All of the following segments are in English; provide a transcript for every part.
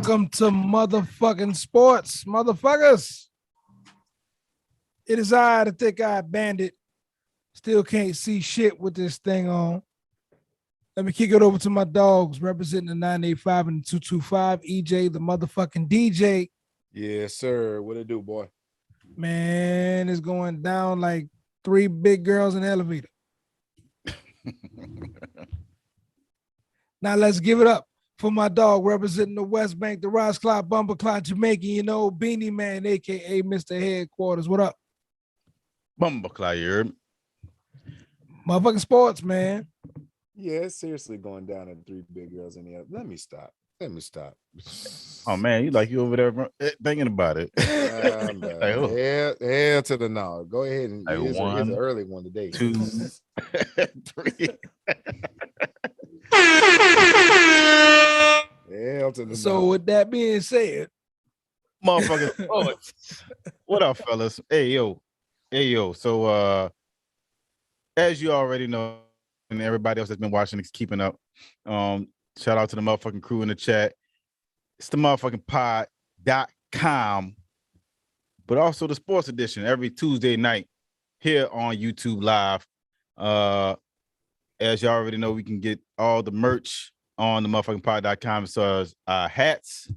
Welcome to motherfucking sports, motherfuckers. It is I, the thick-eyed bandit. Still can't see shit with this thing on. Let me kick it over to my dogs representing the 985 and the 225. EJ, the motherfucking DJ. Yes, sir. What it do, boy? Man, it's going down like three big girls in the elevator. Now let's give it up for my dog representing the West Bank, the Ross Clock, Bumper Clock, Jamaican, Beanie Man, a.k.a. Mr. Headquarters. What up? Bumper Clock, you heard me? Motherfucking sports, man. Yeah, it's seriously going down at three big girls in the other. Let me stop. Oh, man, you over there thinking about it. Hell to the no. Go ahead and like here's an early one today. 2, 3. Hell to the So no. with that being said, Motherfuckers. What up, fellas? Hey, yo. So, as you already know, and everybody else that's been watching is keeping up, shout out to the motherfucking crew in the chat. It's the motherfucking pod.com, but also the sports edition every Tuesday night here on YouTube Live. As you already know, we can get all the merch on the motherfucking pod.com. So as hats,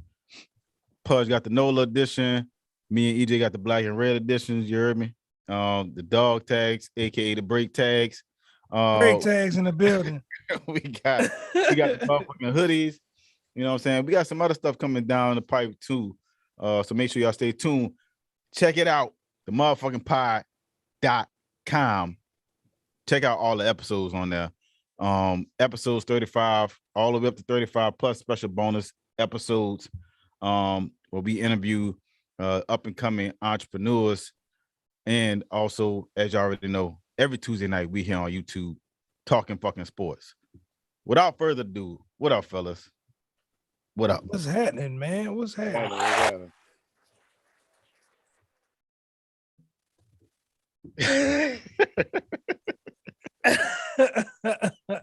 Pudge got the NOLA edition. Me and EJ got the black and red editions. You heard me? The dog tags, aka the break tags. break tags in the building. we got the motherfucking hoodies. You know what I'm saying? We got some other stuff coming down the pipe too. So make sure y'all stay tuned. Check it out. The motherfucking pod.com. Check out all the episodes on there. Episodes 35 all the way up to 35 plus special bonus episodes. Where we interview up and coming entrepreneurs. And also, as you already know, every Tuesday night we here on YouTube talking fucking sports. Without further ado, what up, fellas? What up? What's happening, man? What's happening?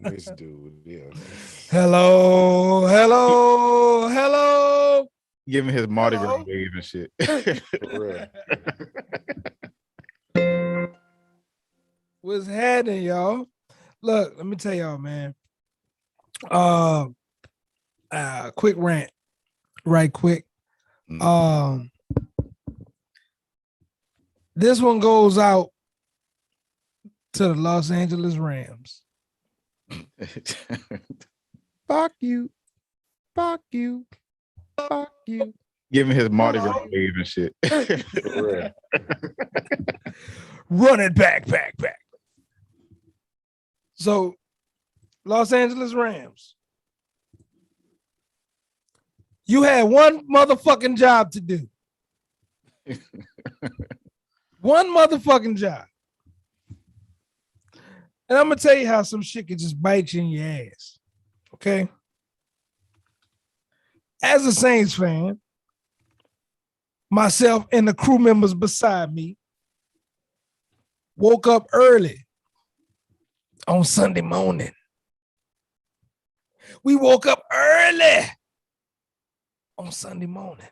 This dude, yeah. Hello. Giving his Mardi Gras wave and shit. For real. What's happening, y'all? Look, let me tell y'all, man. Quick rant, right quick. This one goes out to the Los Angeles Rams. Fuck you. Giving his Mardi Gras wave and shit. Run it back. So, Los Angeles Rams, you had one motherfucking job to do. One motherfucking job. And I'm going to tell you how some shit can just bite you in your ass. Okay? As a Saints fan, myself and the crew members beside me woke up early on Sunday morning. We woke up early on Sunday morning.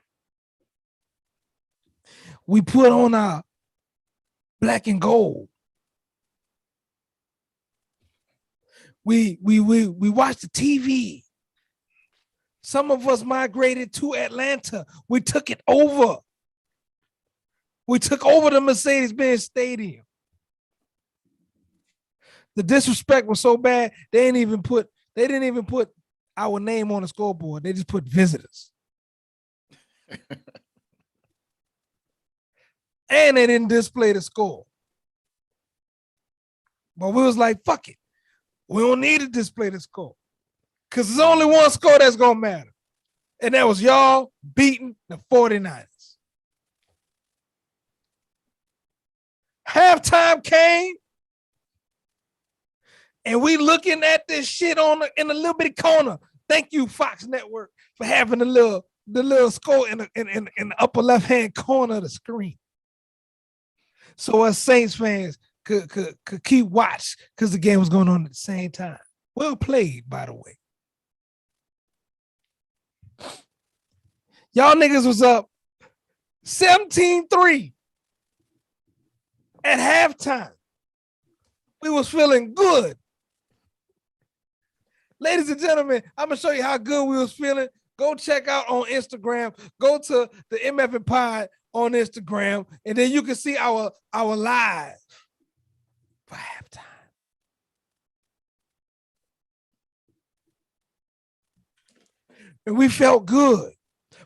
We put on our black and gold. We watched the TV. Some of us migrated to Atlanta. We took it over. We took over the Mercedes-Benz Stadium. The disrespect was so bad, they didn't even put our name on the scoreboard. They just put visitors. And they didn't display the score. But we was like, fuck it. We don't need to display the score. Because there's only one score that's going to matter. And that was y'all beating the 49ers. Halftime came. And we looking at this shit in a little bitty corner. Thank you, Fox Network, for having the little score in the upper left-hand corner of the screen. So us Saints fans could keep watch because the game was going on at the same time. Well played, by the way. Y'all niggas was up 17-3 at halftime. We was feeling good. Ladies and gentlemen, I'm going to show you how good we was feeling. Go check out on Instagram. Go to the MF Pod on Instagram, and then you can see our live for halftime. And we felt good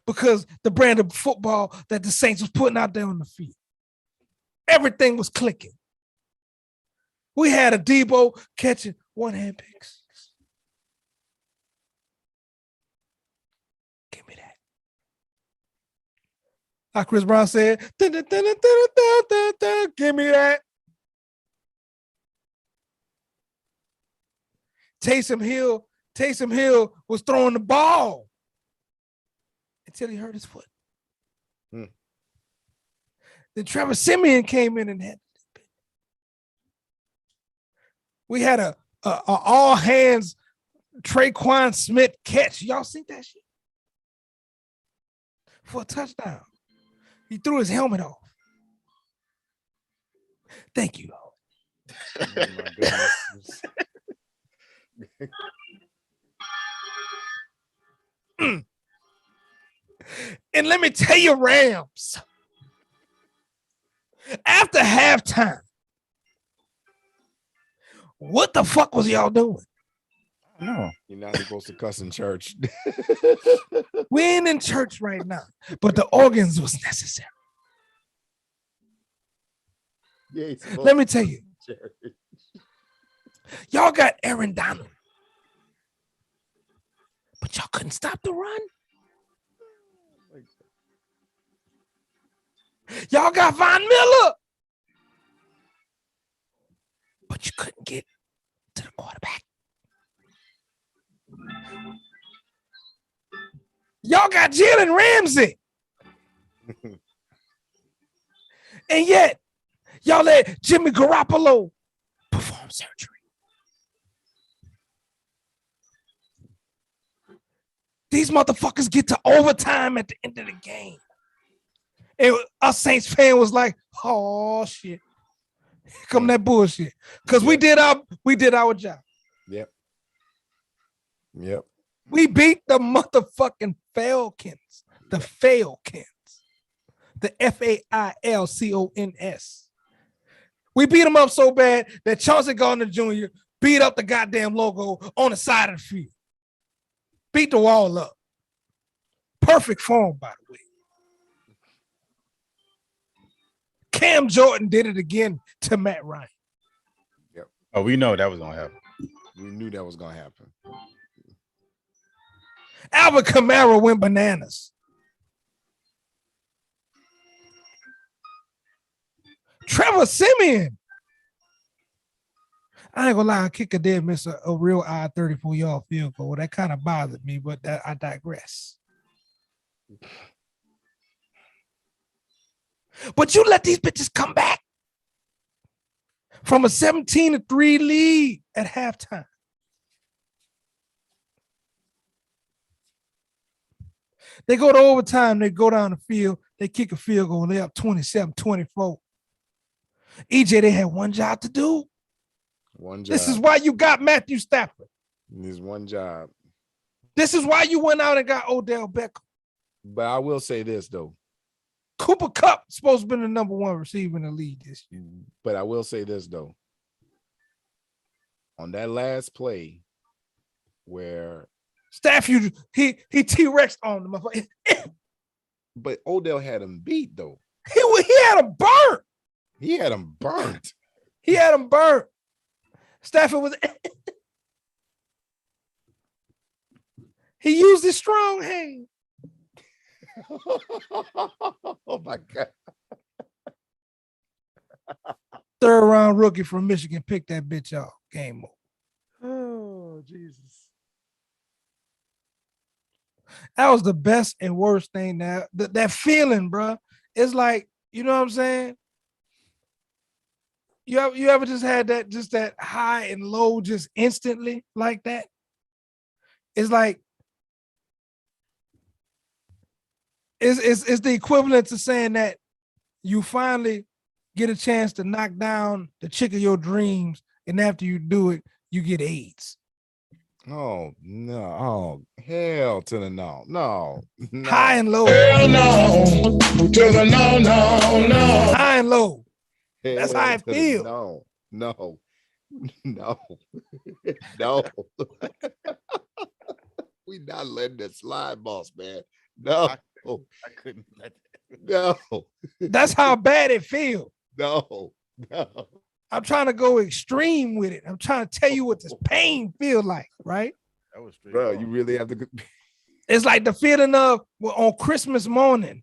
because the brand of football that the Saints was putting out there on the field. Everything was clicking. We had a Debo catching one-hand picks. Give me that. Like Chris Brown said, give me that. Taysom Hill was throwing the ball until he hurt his foot. Then Trevor Siemian came in and had. We had a all hands Traquan Smith catch. Y'all see that shit? For a touchdown. He threw his helmet off. Thank you. Oh my goodness. And let me tell you, Rams, after halftime, what the fuck was y'all doing? No. You're not supposed to cuss in church. We ain't in church right now, but the organs was necessary. Yeah, let me tell you, y'all got Aaron Donald, but y'all couldn't stop the run. Y'all got Von Miller, but you couldn't get to the quarterback. Y'all got Jalen Ramsey. And yet, y'all let Jimmy Garoppolo perform surgery. These motherfuckers get to overtime at the end of the game. And us Saints fan was like, oh shit. Here come that bullshit. Because we did our job. Yep. We beat the motherfucking Falcons. The Falcons. The Failcons. We beat them up so bad that Chauncey Gardner Jr. beat up the goddamn logo on the side of the field. Beat the wall up. Perfect form, by the way. Cam Jordan did it again to Matt Ryan. Yep. Oh, we know that was gonna happen. We knew that was gonna happen. Alvin Kamara went bananas. Trevor Siemian. I ain't gonna lie, kicker did miss a real 34-yard field goal. That kind of bothered me, but I digress. But you let these bitches come back from a 17-3 lead at halftime. They go to overtime, they go down the field, they kick a field goal, they up 27-24. EJ, they had one job to do. One job. This is why you got Matthew Stafford. There's one job. This is why you went out and got Odell Beckham. But I will say this, though. Cooper Kupp supposed to be the number one receiver in the league this year. But I will say this, though. On that last play where Stafford, he T-Rex on the motherfucker. But Odell had him beat, though. He had him burnt. He had him burnt. He had him burnt. Stafford was he used his strong hand. Oh my God. Third round rookie from Michigan picked that bitch off. Game over. Oh, Jesus. That was the best and worst thing now. That feeling, bro. It's like, you know what I'm saying? You ever just had that high and low just instantly like that? It's like It's the equivalent to saying that you finally get a chance to knock down the chick of your dreams, and after you do it, you get AIDS. Oh no! Oh hell to the no! No! No! High and low. Hell no. To the no. High and low. Hell That's how I to the feel. No! No! No! No! We not letting that slide, boss man. No! I couldn't let No! That's how bad it feels. No! No! I'm trying to go extreme with it. I'm trying to tell you what this pain feel like, right? that was straight. Bro, you really have to. It's like the feeling of on Christmas morning,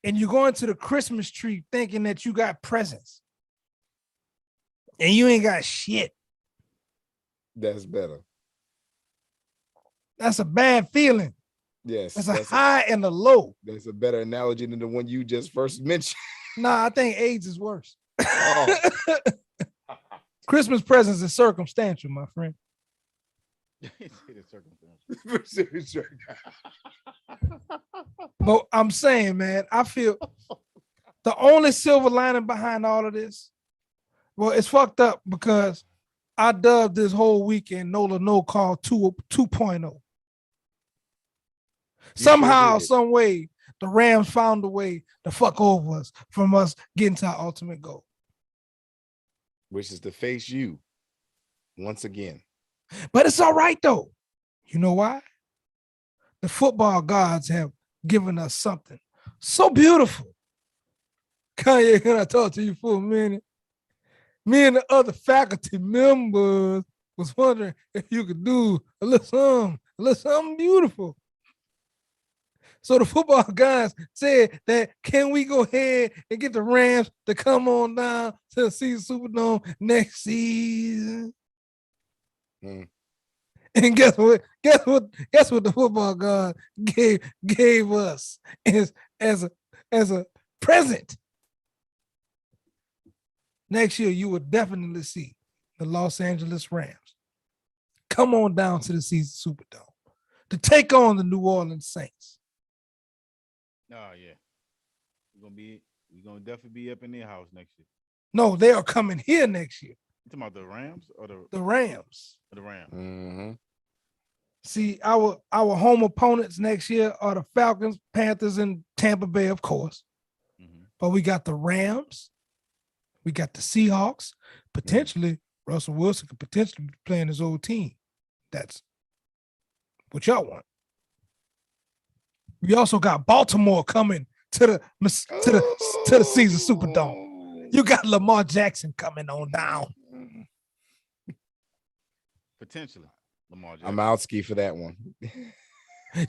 and you go into the Christmas tree thinking that you got presents, and you ain't got shit. That's better. That's a bad feeling. Yes, That's a high and a low. That's a better analogy than the one you just first mentioned. Nah, I think AIDS is worse. Oh. Christmas presents is circumstantial, my friend. But I'm saying, man, I feel the only silver lining behind all of this, well, it's fucked up because I dubbed this whole weekend NOLA No Call 2.0. Somehow, some way, the Rams found a way to fuck over us from us getting to our ultimate goal. Which is to face you once again. But it's all right, though. You know why? The football gods have given us something so beautiful. Kanye, can I talk to you for a minute? Me and the other faculty members was wondering if you could do a little something beautiful. So the football guys said that can we go ahead and get the Rams to come on down to the season Superdome next season? And guess what? Guess what the football god gave us as a present. Next year, you will definitely see the Los Angeles Rams come on down to the season Superdome to take on the New Orleans Saints. Oh yeah, we're gonna definitely be up in their house next year. No, they are coming here next year. You talking about the Rams or the Rams? The Rams. Mm-hmm. See, our home opponents next year are the Falcons, Panthers, and Tampa Bay, of course. Mm-hmm. But we got the Rams, we got the Seahawks. Potentially, Russell Wilson could potentially be playing his old team. That's what y'all want. We also got Baltimore coming to the season Superdome. You got Lamar Jackson coming on down. Potentially, Lamar Jackson. I'm out ski for that one.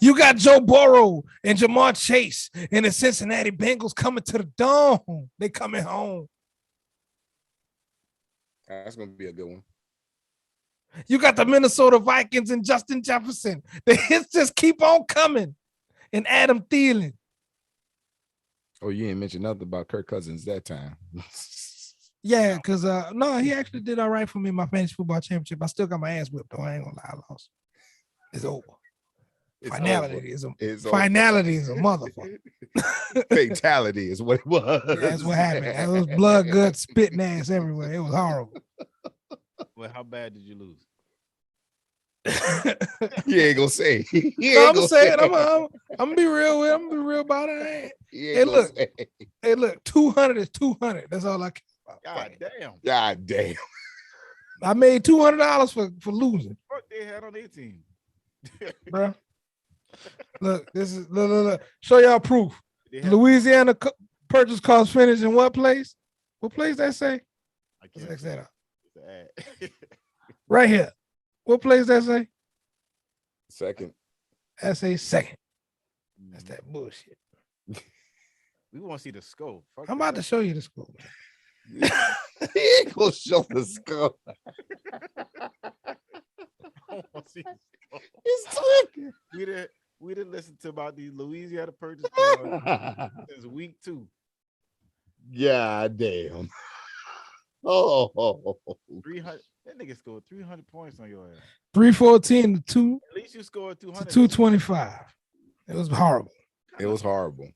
You got Joe Burrow and Jamar Chase and the Cincinnati Bengals coming to the Dome. They coming home. That's gonna be a good one. You got the Minnesota Vikings and Justin Jefferson. The hits just keep on coming. And Adam Thielen. Oh, you didn't mention nothing about Kirk Cousins that time. Yeah, because no, he actually did all right for me in my fantasy football championship. I still got my ass whipped, though. I ain't gonna lie, I lost. It's over. Finality is a motherfucker. Fatality is what it was. Yeah, that's what happened. It was blood, guts, spitting ass everywhere. It was horrible. Well, how bad did you lose? He ain't gonna say. I'm gonna say it. I'm gonna be real with. I'm gonna be real about it. Hey, look. 200 is 200. That's all I care about. God damn. I made $200 for losing. What they had on their team, bro. Look, this is look. Show y'all proof. Louisiana purchase cost finished in what place? What place that say? I can't Let's X that out. Right here. What place that say? Second. That say second. That's that bullshit. We want to see the scope. I'm about to show you the scope. He ain't gonna show the scope. It's talking. We didn't listen to about the Louisiana purchase since week 2. God damn. Oh, 300. That nigga scored 300 points on your ass. 314 to 2. At least you scored 200. To 225. It was horrible. It was horrible.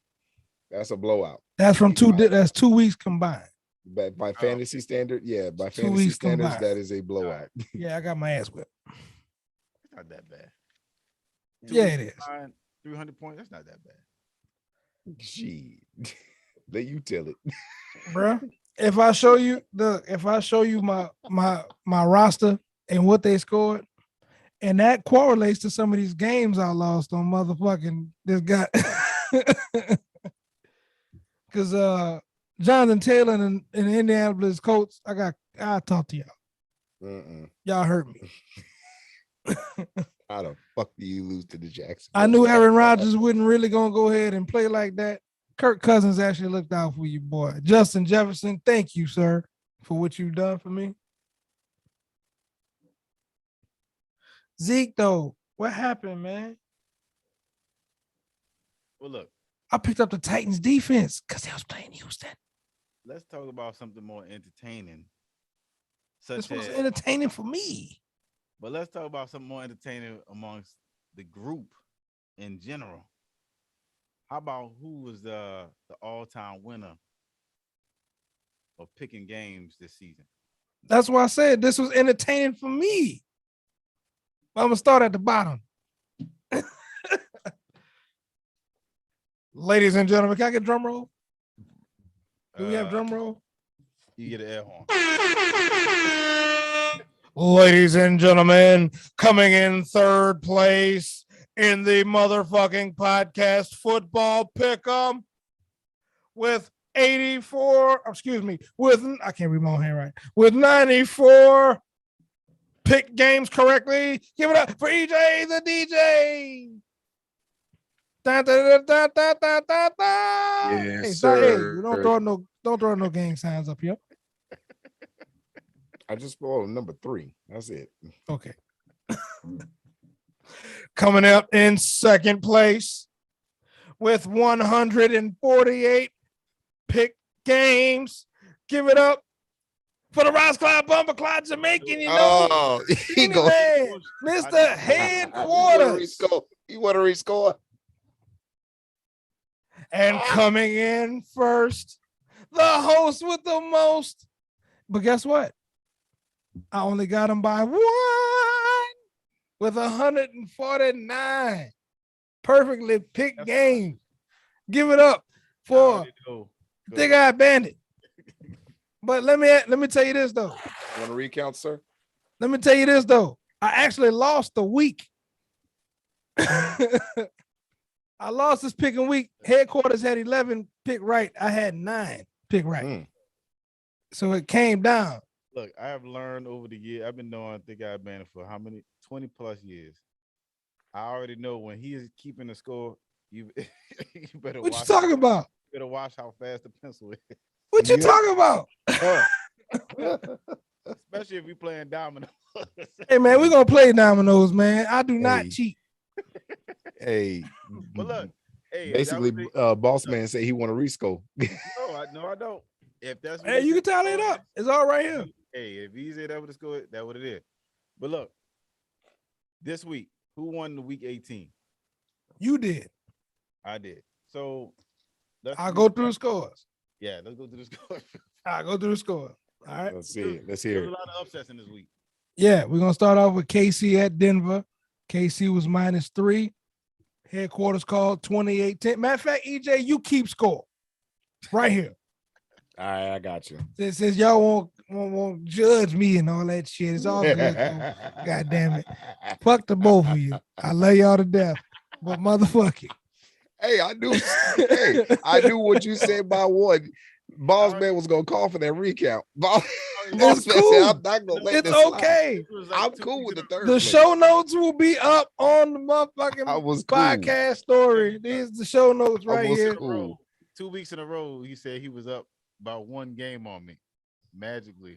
That's a blowout. That's from that's 2 weeks combined. But by fantasy standard, yeah, by 2 fantasy weeks standards, combined. that is a blowout. Yeah, I got my ass whipped. It's not that bad. Yeah, it is. 300 points. That's not that bad. Gee, let you tell it, Bro. If I show you my roster and what they scored, and that correlates to some of these games I lost on motherfucking this guy. Because Jonathan Taylor and Indianapolis Colts, I'll talk to y'all. Y'all hurt me. How the fuck do you lose to the Jacksons? I knew Aaron Rodgers wasn't really gonna go ahead and play like that. Kirk Cousins actually looked out for you, boy. Justin Jefferson, thank you, sir, for what you've done for me. Zeke, though, what happened, man? Well, look, I picked up the Titans defense because they was playing Houston. let's talk about something more entertaining. This was entertaining for me. But let's talk about something more entertaining amongst the group in general. How about who was the all-time winner of picking games this season? That's why I said this was entertaining for me. But I'm gonna start at the bottom. Ladies and gentlemen, can I get drum roll? Do we have drum roll? You get an air horn. Ladies and gentlemen, coming in third place in the motherfucking podcast football pick'em with 84, I can't read my own hand right, with 94 pick games correctly. Give it up for EJ the DJ. Da, da, da, da, da, da, da. Yes, Hey, sir. Don't throw no gang signs up here. I just spoiled number 3. That's it. Okay. Coming up in second place with 148 pick games. Give it up for the Ross Clyde Bumper Clyde Jamaican, you know. Oh, he Kenny Man, Mr. Headquarters. You want to rescore? And coming in first, the host with the most. But guess what? I only got him by 1 with 149 perfectly picked games. Give it up for Big Eye Bandit. But let me tell you this though. You want to recount, sir? Let me tell you this though. I actually lost a week. I lost this picking week. Headquarters had 11 pick right. I had 9 pick right. So it came down. Look, I have learned over the year. I've been knowing Thick Eye Bandit for how many? 20 plus years. I already know when he is keeping the score, you better what watch. You talking about? You better watch how fast the pencil is. What you talking about? Especially if we playing dominoes. Hey man, we're gonna play dominoes, man. I do not cheat. Hey, but look, hey, basically, boss man say he want to rescore. No, I don't. If that's hey, you can tally it up. It's all right here. Hey, if he's able to score it, that's what it is. But look, this week, who won the week 18? You did. I did. So I'll go through the scores. Yeah, let's go through the scores. I'll go through the score. All right. Let's see it. Let's hear it. There's a lot of upsets in this week. Yeah, we're gonna start off with KC at Denver. KC was -3. Headquarters called 28-10. Matter of fact, EJ, you keep score right here. All right, I got you. Since y'all won't judge me and all that shit, it's all good. God damn it. Fuck the both of you. I love y'all to death. But motherfucking. Hey, I knew what you said by 1. Boss man was gonna call for that recount. Boss man said, I'm not gonna let this okay. I'm cool with the third. The show notes will be up on the motherfucking podcast story. These the show notes right here. Cool. 2 weeks in a row, he said he was up about 1 game on me, magically.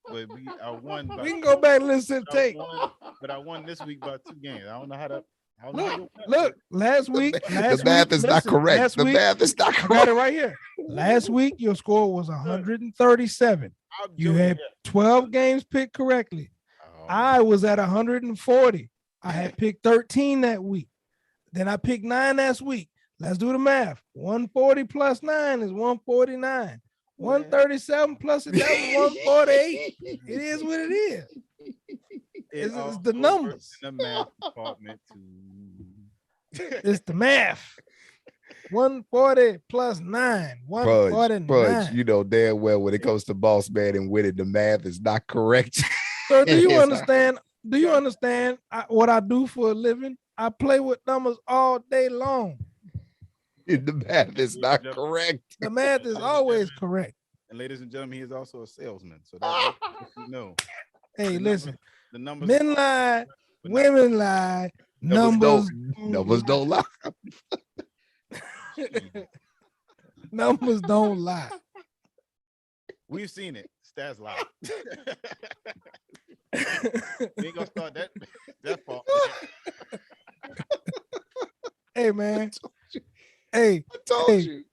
But I won. We can go back and listen to the tape. But I won this week by 2 games. I don't know how to. Look, last week. The math is not correct. The math is not correct. I got it right here. Last week, your score was 137. You had 12 games picked correctly. I was at 140. I had picked 13 that week. Then I picked 9 last week. Let's do the math. 140 plus 9 is 149. 137 plus 11, 148. It is what it is. It's the numbers. In the math department too. It's the math. 140 plus 9. 149. Pudge, you know damn well when it comes to boss man and winning, the math is not correct. So do you understand? Do you understand what I do for a living? I play with numbers all day long. The math is not correct. The math is always correct. And ladies and gentlemen, he is also a salesman. So that's you know. Hey, listen. The numbers men lie, women lie, numbers don't lie. Numbers don't lie. We've seen it. Stats lie. We ain't gonna start that fault. Hey man. Hey, I told you.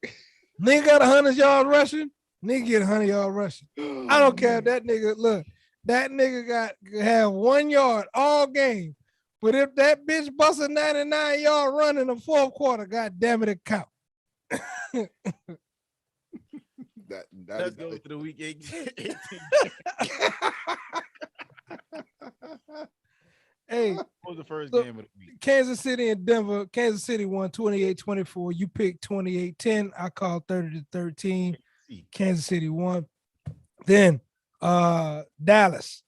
Nigga got 100 yards rushing. Nigga get 100 yards rushing. I don't care if that nigga look. That nigga have 1 yard all game. But if that bitch busts a 99-yard run in the fourth quarter, god damn it count. Let's go to the week 18. Hey, what was the first game of the week? Kansas City and Denver. Kansas City won 28-24. You picked 28-10. I called 30-13. Kansas City won. Then Dallas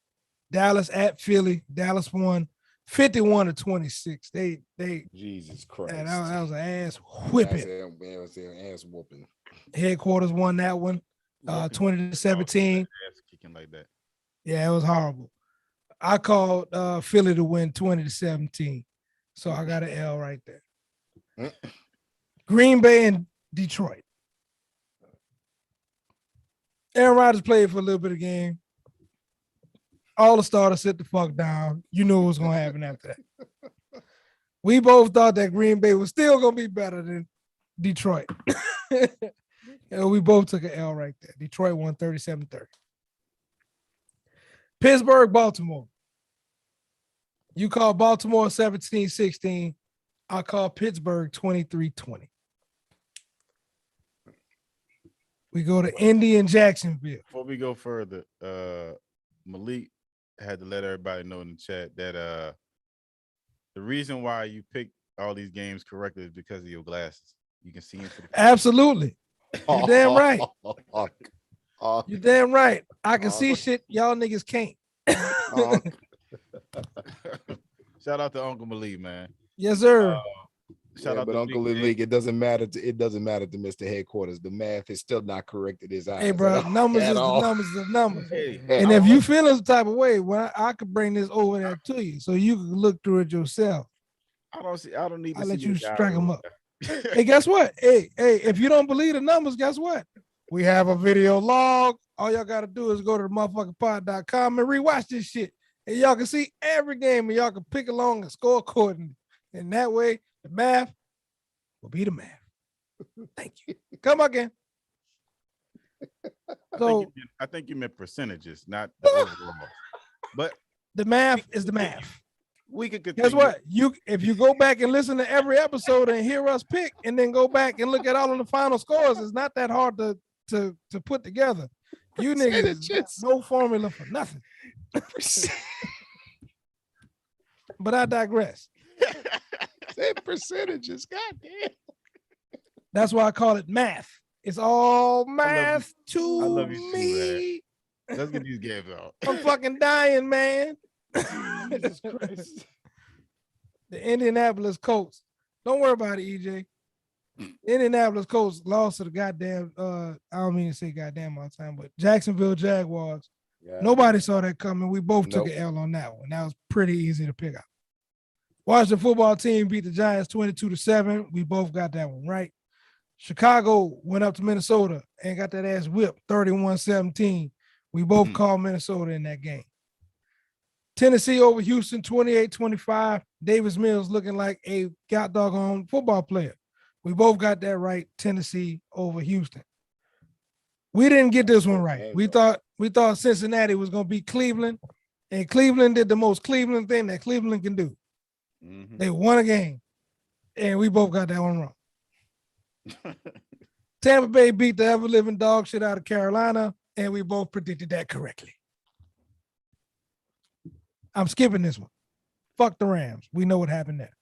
at Philly. Dallas won 51-26. They Jesus Christ. That was an ass whipping. That was an ass whooping. Headquarters won that one. 20-17. Ass kicking like that. Yeah, it was horrible. I called Philly to win 20-17. So I got an L right there. Green Bay and Detroit. Aaron Rodgers played for a little bit of game. All the starters sit the fuck down. You knew what was going to happen after that. We both thought that Green Bay was still going to be better than Detroit. And we both took an L right there. Detroit won 37-30. Pittsburgh, Baltimore. You call Baltimore 17-16. I call Pittsburgh 23-20. We go to Indy and Jacksonville. Before we go further, Malik had to let everybody know in the chat that the reason why you picked all these games correctly is because of your glasses. You can see into the Absolutely. You're damn right. You're damn right. I can see shit y'all niggas can't. Shout out to Uncle Malik, man. Yes, sir. Shout out but to Uncle Malik, it doesn't matter to Mr. Headquarters. The math is still not correct in his eyes. Hey, bro, numbers is the numbers of numbers. Hey, and if you feel some type of way, well, I could bring this over there to you so you can look through it yourself. I don't need to I'll see let you your strike them guy. up. Hey, guess what? Hey, if you don't believe the numbers, guess what? We have a video log. All y'all got to do is go to the motherfuckerpod.com and rewatch this shit. And y'all can see every game and y'all can pick along and score accordingly. And that way, the math will be the math. Thank you. Come again. So I think you meant percentages, not the overall. But the math is the math. We could continue. Guess what? If you go back and listen to every episode and hear us pick, and then go back and look at all of the final scores, it's not that hard to put together. You niggas got no formula for nothing. But I digress. Say percentages, goddamn. That's why I call it math. It's all math to I love you me. Too, let's get these games out. I'm fucking dying, man. Jesus Christ. The Indianapolis Colts. Don't worry about it, EJ. Indianapolis Colts lost to the goddamn, I don't mean to say goddamn all the time, but Jacksonville Jaguars. Yeah. Nobody saw that coming. We both took an L on that one. That was pretty easy to pick up. Washington football team beat the Giants 22-7. We both got that one right. Chicago went up to Minnesota and got that ass whipped 31-17. We both called Minnesota in that game. Tennessee over Houston 28-25. Davis Mills looking like a god doggone football player. We both got that right. Tennessee over Houston. We didn't get this one right. We thought Cincinnati was going to beat Cleveland, and Cleveland did the most Cleveland thing that Cleveland can do. Mm-hmm. They won a game, and we both got that one wrong. Tampa Bay beat the ever living dog shit out of Carolina, and we both predicted that correctly. I'm skipping this one. Fuck the Rams. We know what happened there.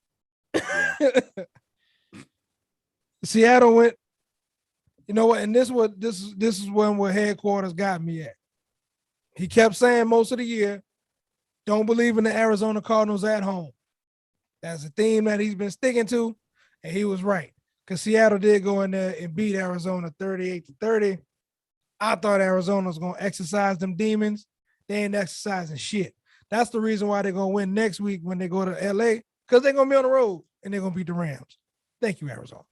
Yeah. Seattle went. You know what? And this is when where headquarters got me at. He kept saying most of the year, don't believe in the Arizona Cardinals at home. That's a theme that he's been sticking to, and he was right. Because Seattle did go in there and beat Arizona 38-30. I thought Arizona was going to exercise them demons. They ain't exercising shit. That's the reason why they're going to win next week when they go to LA, because they're going to be on the road and they're going to beat the Rams. Thank you, Arizona.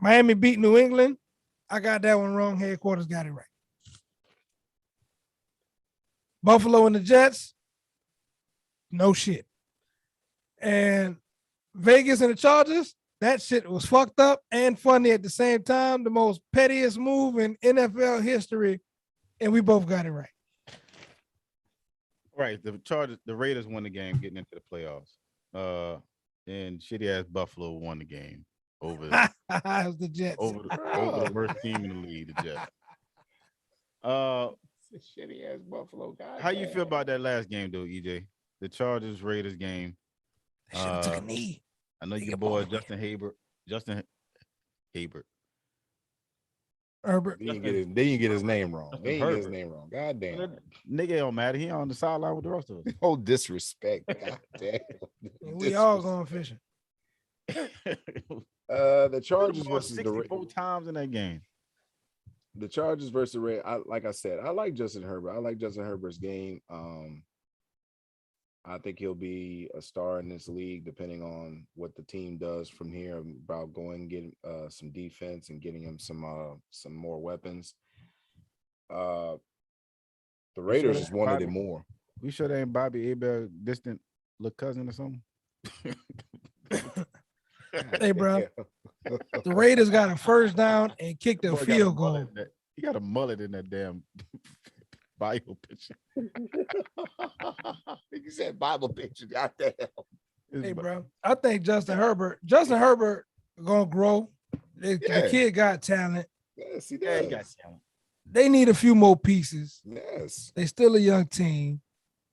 Miami beat New England. I got that one wrong. Headquarters got it right. Buffalo and the Jets. No shit. And Vegas and the Chargers. That shit was fucked up and funny at the same time. The most pettiest move in NFL history. And we both got it right. Right. The Raiders won the game getting into the playoffs. And shitty ass Buffalo won the game over the Jets. Over the worst team in the league, the Jets. Shitty ass Buffalo guy. How you feel about that last game though, EJ? The Chargers Raiders game. Should have took a knee. I know your boy Justin Herbert. Herbert. They didn't get his name wrong. They didn't get his name wong. God damn. Nigga don't matter. He on the sideline with the rest of us. Oh, disrespect. God damn. We all going fishing. The Chargers versus the 64 times in that game. The Chargers versus the Raiders. Like I said, I like Justin Herbert. I like Justin Herbert's game. I think he'll be a star in this league, depending on what the team does from here about going and getting some defense and getting him some more weapons. The Raiders just wanted it more. We sure they ain't Bobby Abel distant little cousin or something. Hey, bro. The Raiders got a first down and kicked a field goal. He got a mullet in that damn Bible picture. You said Bible picture. Goddamn. Hey, bro. I think Justin Herbert gonna grow. The kid got talent. Yes, he does. He got talent. They need a few more pieces. Yes. They still a young team.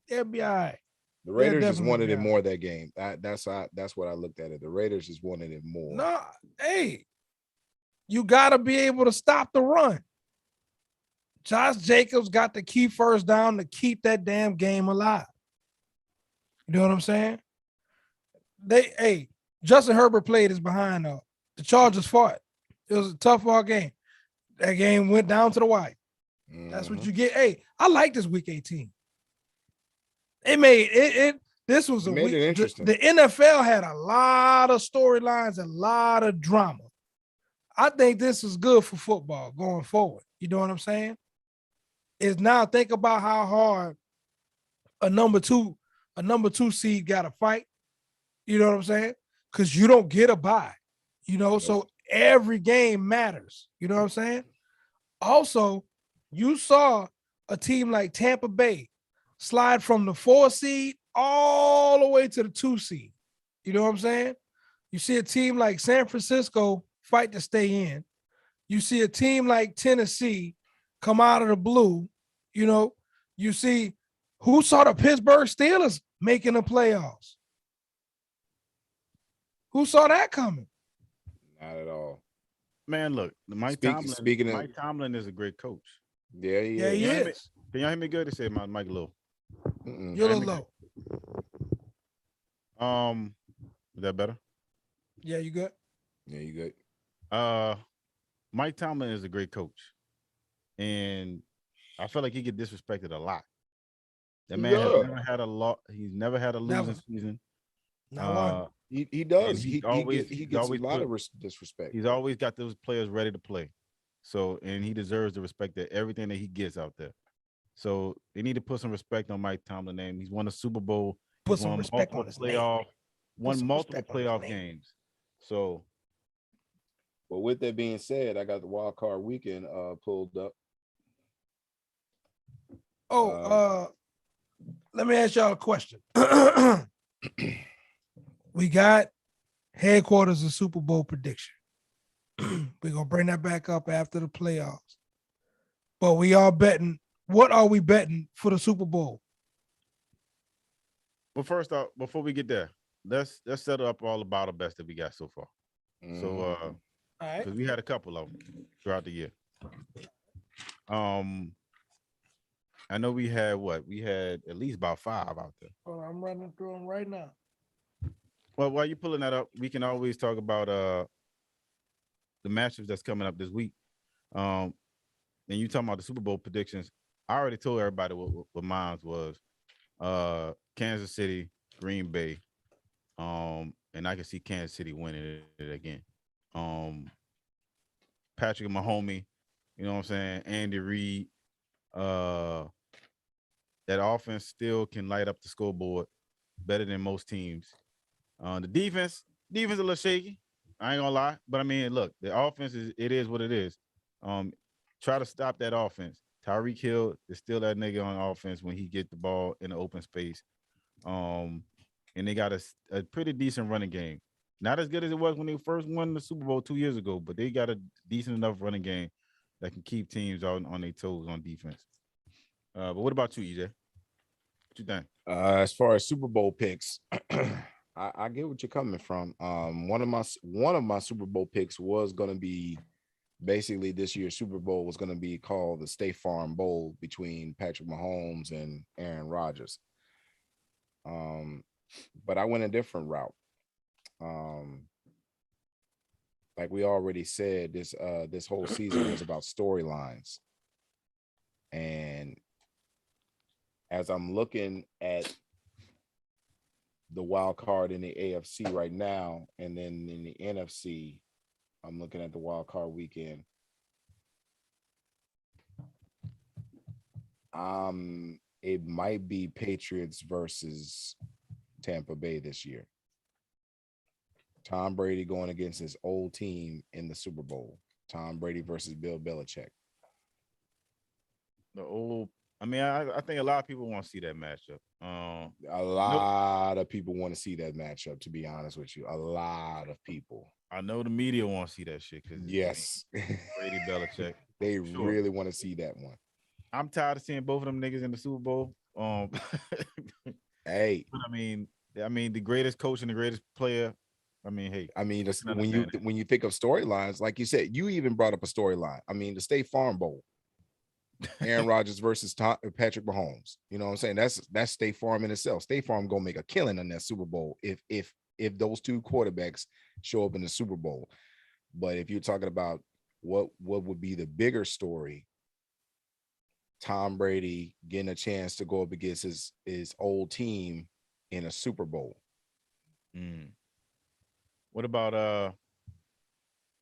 They'll be all right. The Raiders just wanted it more that game. That's what I looked at it. The Raiders just wanted it more. No, hey, you gotta be able to stop the run. Josh Jacobs got the key first down to keep that damn game alive. You know what I'm saying? Justin Herbert played his behind up. The Chargers fought. It was a tough ball game. That game went down to the wire. Mm-hmm. That's what you get. Hey, I like this week 18. It made it. This was a week. It interesting. The NFL had a lot of storylines, a lot of drama. I think this is good for football going forward. You know what I'm saying? Is now think about how hard a number two seed got to fight. You know what I'm saying? Because you don't get a bye. You know, so every game matters. You know what I'm saying? Also, you saw a team like Tampa Bay slide from the 4 seed all the way to the 2 seed. You know what I'm saying? You see a team like San Francisco fight to stay in. You see a team like Tennessee come out of the blue. You know, you see who saw the Pittsburgh Steelers making the playoffs. Who saw that coming? Not at all. Man, look, Mike Tomlin is a great coach. Yeah, he is. Can y'all hear me good? They said my mic low. You're a little low. Is that better? Yeah, you good? Yeah, you good. Mike Tomlin is a great coach. And I feel like he get disrespected a lot. That man has never had a lot. He's never had a losing season. Not one. He does. He gets a lot of disrespect. He's always got those players ready to play. So, and he deserves the respect that everything that he gets out there. So they need to put some respect on Mike Tomlin's name. He's won a Super Bowl. Put some respect on his name. Won multiple playoff games. So, well, with that being said, I got the wild card weekend pulled up. Let me ask y'all a question. We got headquarters of Super Bowl prediction. We're gonna bring that back up after the playoffs. But we are betting. What are we betting for the Super Bowl? Well, first off, before we get there, let's set up all the bottle bets that we got so far. So All right. because we had a couple of them throughout the year. I know we had at least about 5 out there. Hold on, I'm running through them right now. Well, while you're pulling that up, we can always talk about the matchups that's coming up this week. And you talking about the Super Bowl predictions. I already told everybody what mine was. Kansas City, Green Bay. And I can see Kansas City winning it again. Patrick Mahomes, you know what I'm saying? Andy Reid. That offense still can light up the scoreboard better than most teams. The defense a little shaky. I ain't gonna lie, but I mean, look, the offense is what it is. Try to stop that offense. Tyreek Hill is still that nigga on offense when he get the ball in the open space. And they got a pretty decent running game. Not as good as it was when they first won the Super Bowl 2 years ago, but they got a decent enough running game that can keep teams on their toes on defense. But what about you, EJ? What you think? As far as Super Bowl picks, I get what you're coming from. One of my Super Bowl picks was going to be basically this year's Super Bowl was going to be called the State Farm Bowl between Patrick Mahomes and Aaron Rodgers. But I went a different route. Like we already said, this whole season was about storylines. And as I'm looking at the wild card in the AFC right now, and then in the NFC, I'm looking at the wild card weekend. It might be Patriots versus Tampa Bay this year. Tom Brady going against his old team in the Super Bowl. Tom Brady versus Bill Belichick. I think a lot of people want to see that matchup. A lot of people want to see that matchup, to be honest with you. A lot of people. I know the media want to see that shit. Yes. Brady Belichick. They really want to see that one. I'm tired of seeing both of them niggas in the Super Bowl. Hey. But I mean, the greatest coach and the greatest player. When you think of storylines, like you said, you even brought up a storyline. I mean, the State Farm Bowl. Aaron Rodgers versus Patrick Mahomes. You know what I'm saying? That's State Farm in itself. State Farm gonna make a killing in that Super Bowl if those two quarterbacks show up in the Super Bowl. But if you're talking about what would be the bigger story, Tom Brady getting a chance to go up against his old team in a Super Bowl. What about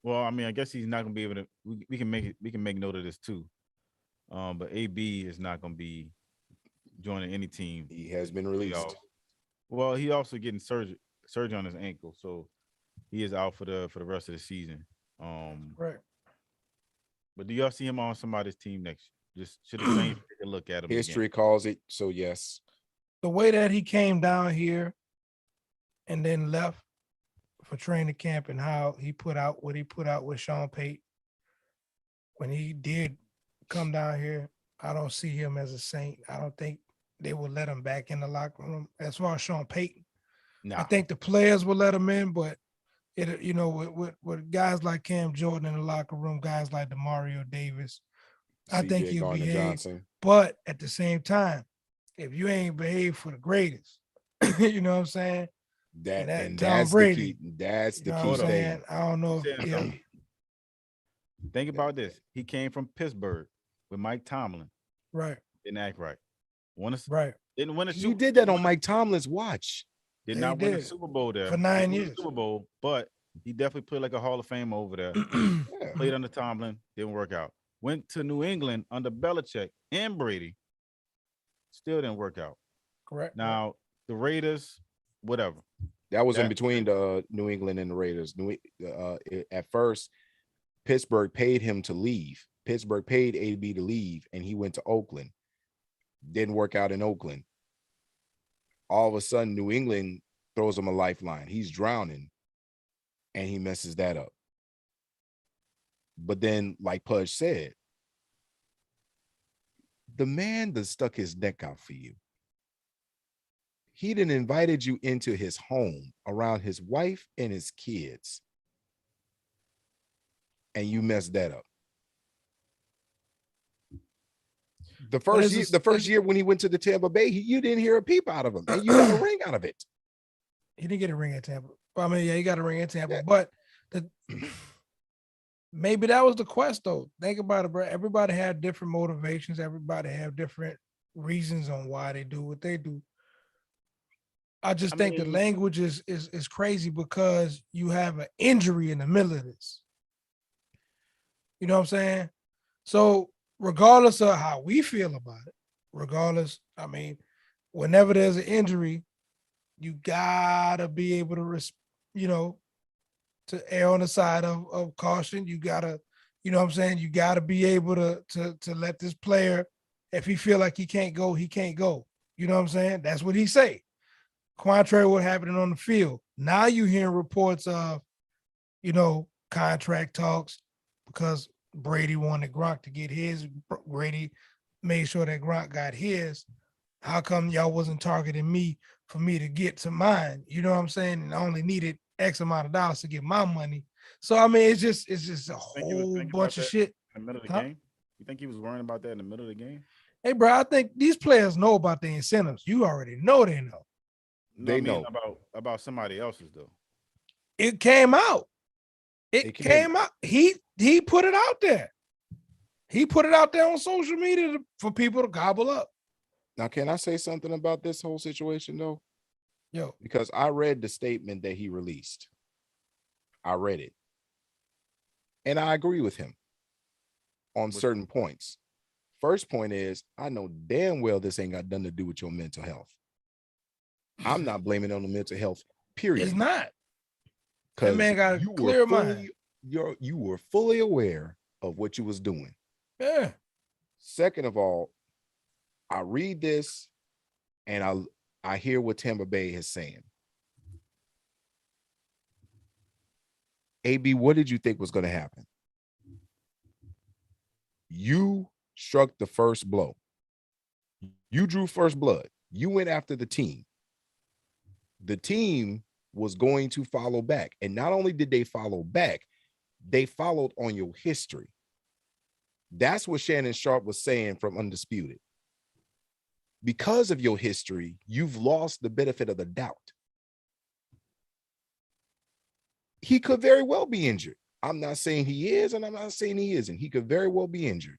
well, I mean, I guess he's not gonna be able to. We can make note of this too. But AB is not going to be joining any team. He has been released. Well, he also getting surgery on his ankle, so he is out for the rest of the season. Right. But do y'all see him on somebody's team next year? Just should have take a look at him. History calls it, so yes. The way that he came down here and then left for training camp and how he put out what he put out with Sean Payton when he did come down here, I don't see him as a Saint. I don't think they will let him back in the locker room. As far as Sean Payton, I think the players will let him in, but with guys like Cam Jordan in the locker room, guys like DeMario Davis, I think he'll behave. But at the same time, if you ain't behave for the greatest, you know what I'm saying? That's Brady. That's the key thing. I don't know. Think about this. He came from Pittsburgh with Mike Tomlin. Right. Didn't act right. Didn't win a Super Bowl. You did that on Mike Tomlin's watch. Did not win a Super Bowl there. For 9 years. Super Bowl, but he definitely played like a Hall of Fame over there. Played under Tomlin. Didn't work out. Went to New England under Belichick and Brady. Still didn't work out. Correct. Now, the Raiders, whatever. That was in between the New England and the Raiders. At first, Pittsburgh paid him to leave. Pittsburgh paid AB to leave, and he went to Oakland. Didn't work out in Oakland. All of a sudden, New England throws him a lifeline. He's drowning. and he messes that up. But then, like Pudge said, the man that stuck his neck out for you. He done invited you into his home around his wife and his kids, and you messed that up. The first year when he went to the Tampa Bay, you didn't hear a peep out of him, and you got a ring out of it. He didn't get a ring at Tampa. Well, I mean, yeah, he got a ring at Tampa, but maybe that was the quest, though. Think about it, bro. Everybody had different motivations. Everybody have different reasons on why they do what they do. I think the language is crazy because you have an injury in the middle of this. You know what I'm saying? So regardless of how we feel about it, I mean, whenever there's an injury, you gotta be able to, to err on the side of caution. You gotta, you know what I'm saying? You gotta be able to let this player, if he feel like he can't go, he can't go. You know what I'm saying? That's what he say. Contrary to what happening on the field. Now you hearing reports of, contract talks because Brady wanted Gronk to get his. Brady made sure that Gronk got his. How come y'all wasn't targeting me for me to get to mine? You know what I'm saying? And I only needed X amount of dollars to get my money. So I mean, it's just a whole bunch of shit. In the middle of the game? You think he was worrying about that in the middle of the game? Hey, bro, I think these players know about the incentives. You already know they know. They know about somebody else's though. It came out. It came out. He put it out there. He put it out there on social media for people to gobble up. Now, can I say something about this whole situation though? Yo, because I read the statement that he released. I read it. And I agree with him on certain points. First point is, I know damn well this ain't got nothing to do with your mental health. I'm not blaming it on the mental health, period. It's not. Because that man got a clear mind. You were fully aware of what you was doing. Yeah. Second of all, I read this and I hear what Tampa Bay is saying. AB, what did you think was going to happen? You struck the first blow. You drew first blood. You went after the team. The team was going to follow back. And not only did they follow back, they followed on your history. That's what Shannon Sharp was saying from Undisputed. Because of your history, you've lost the benefit of the doubt. He could very well be injured. I'm not saying he is, and I'm not saying he isn't. He could very well be injured.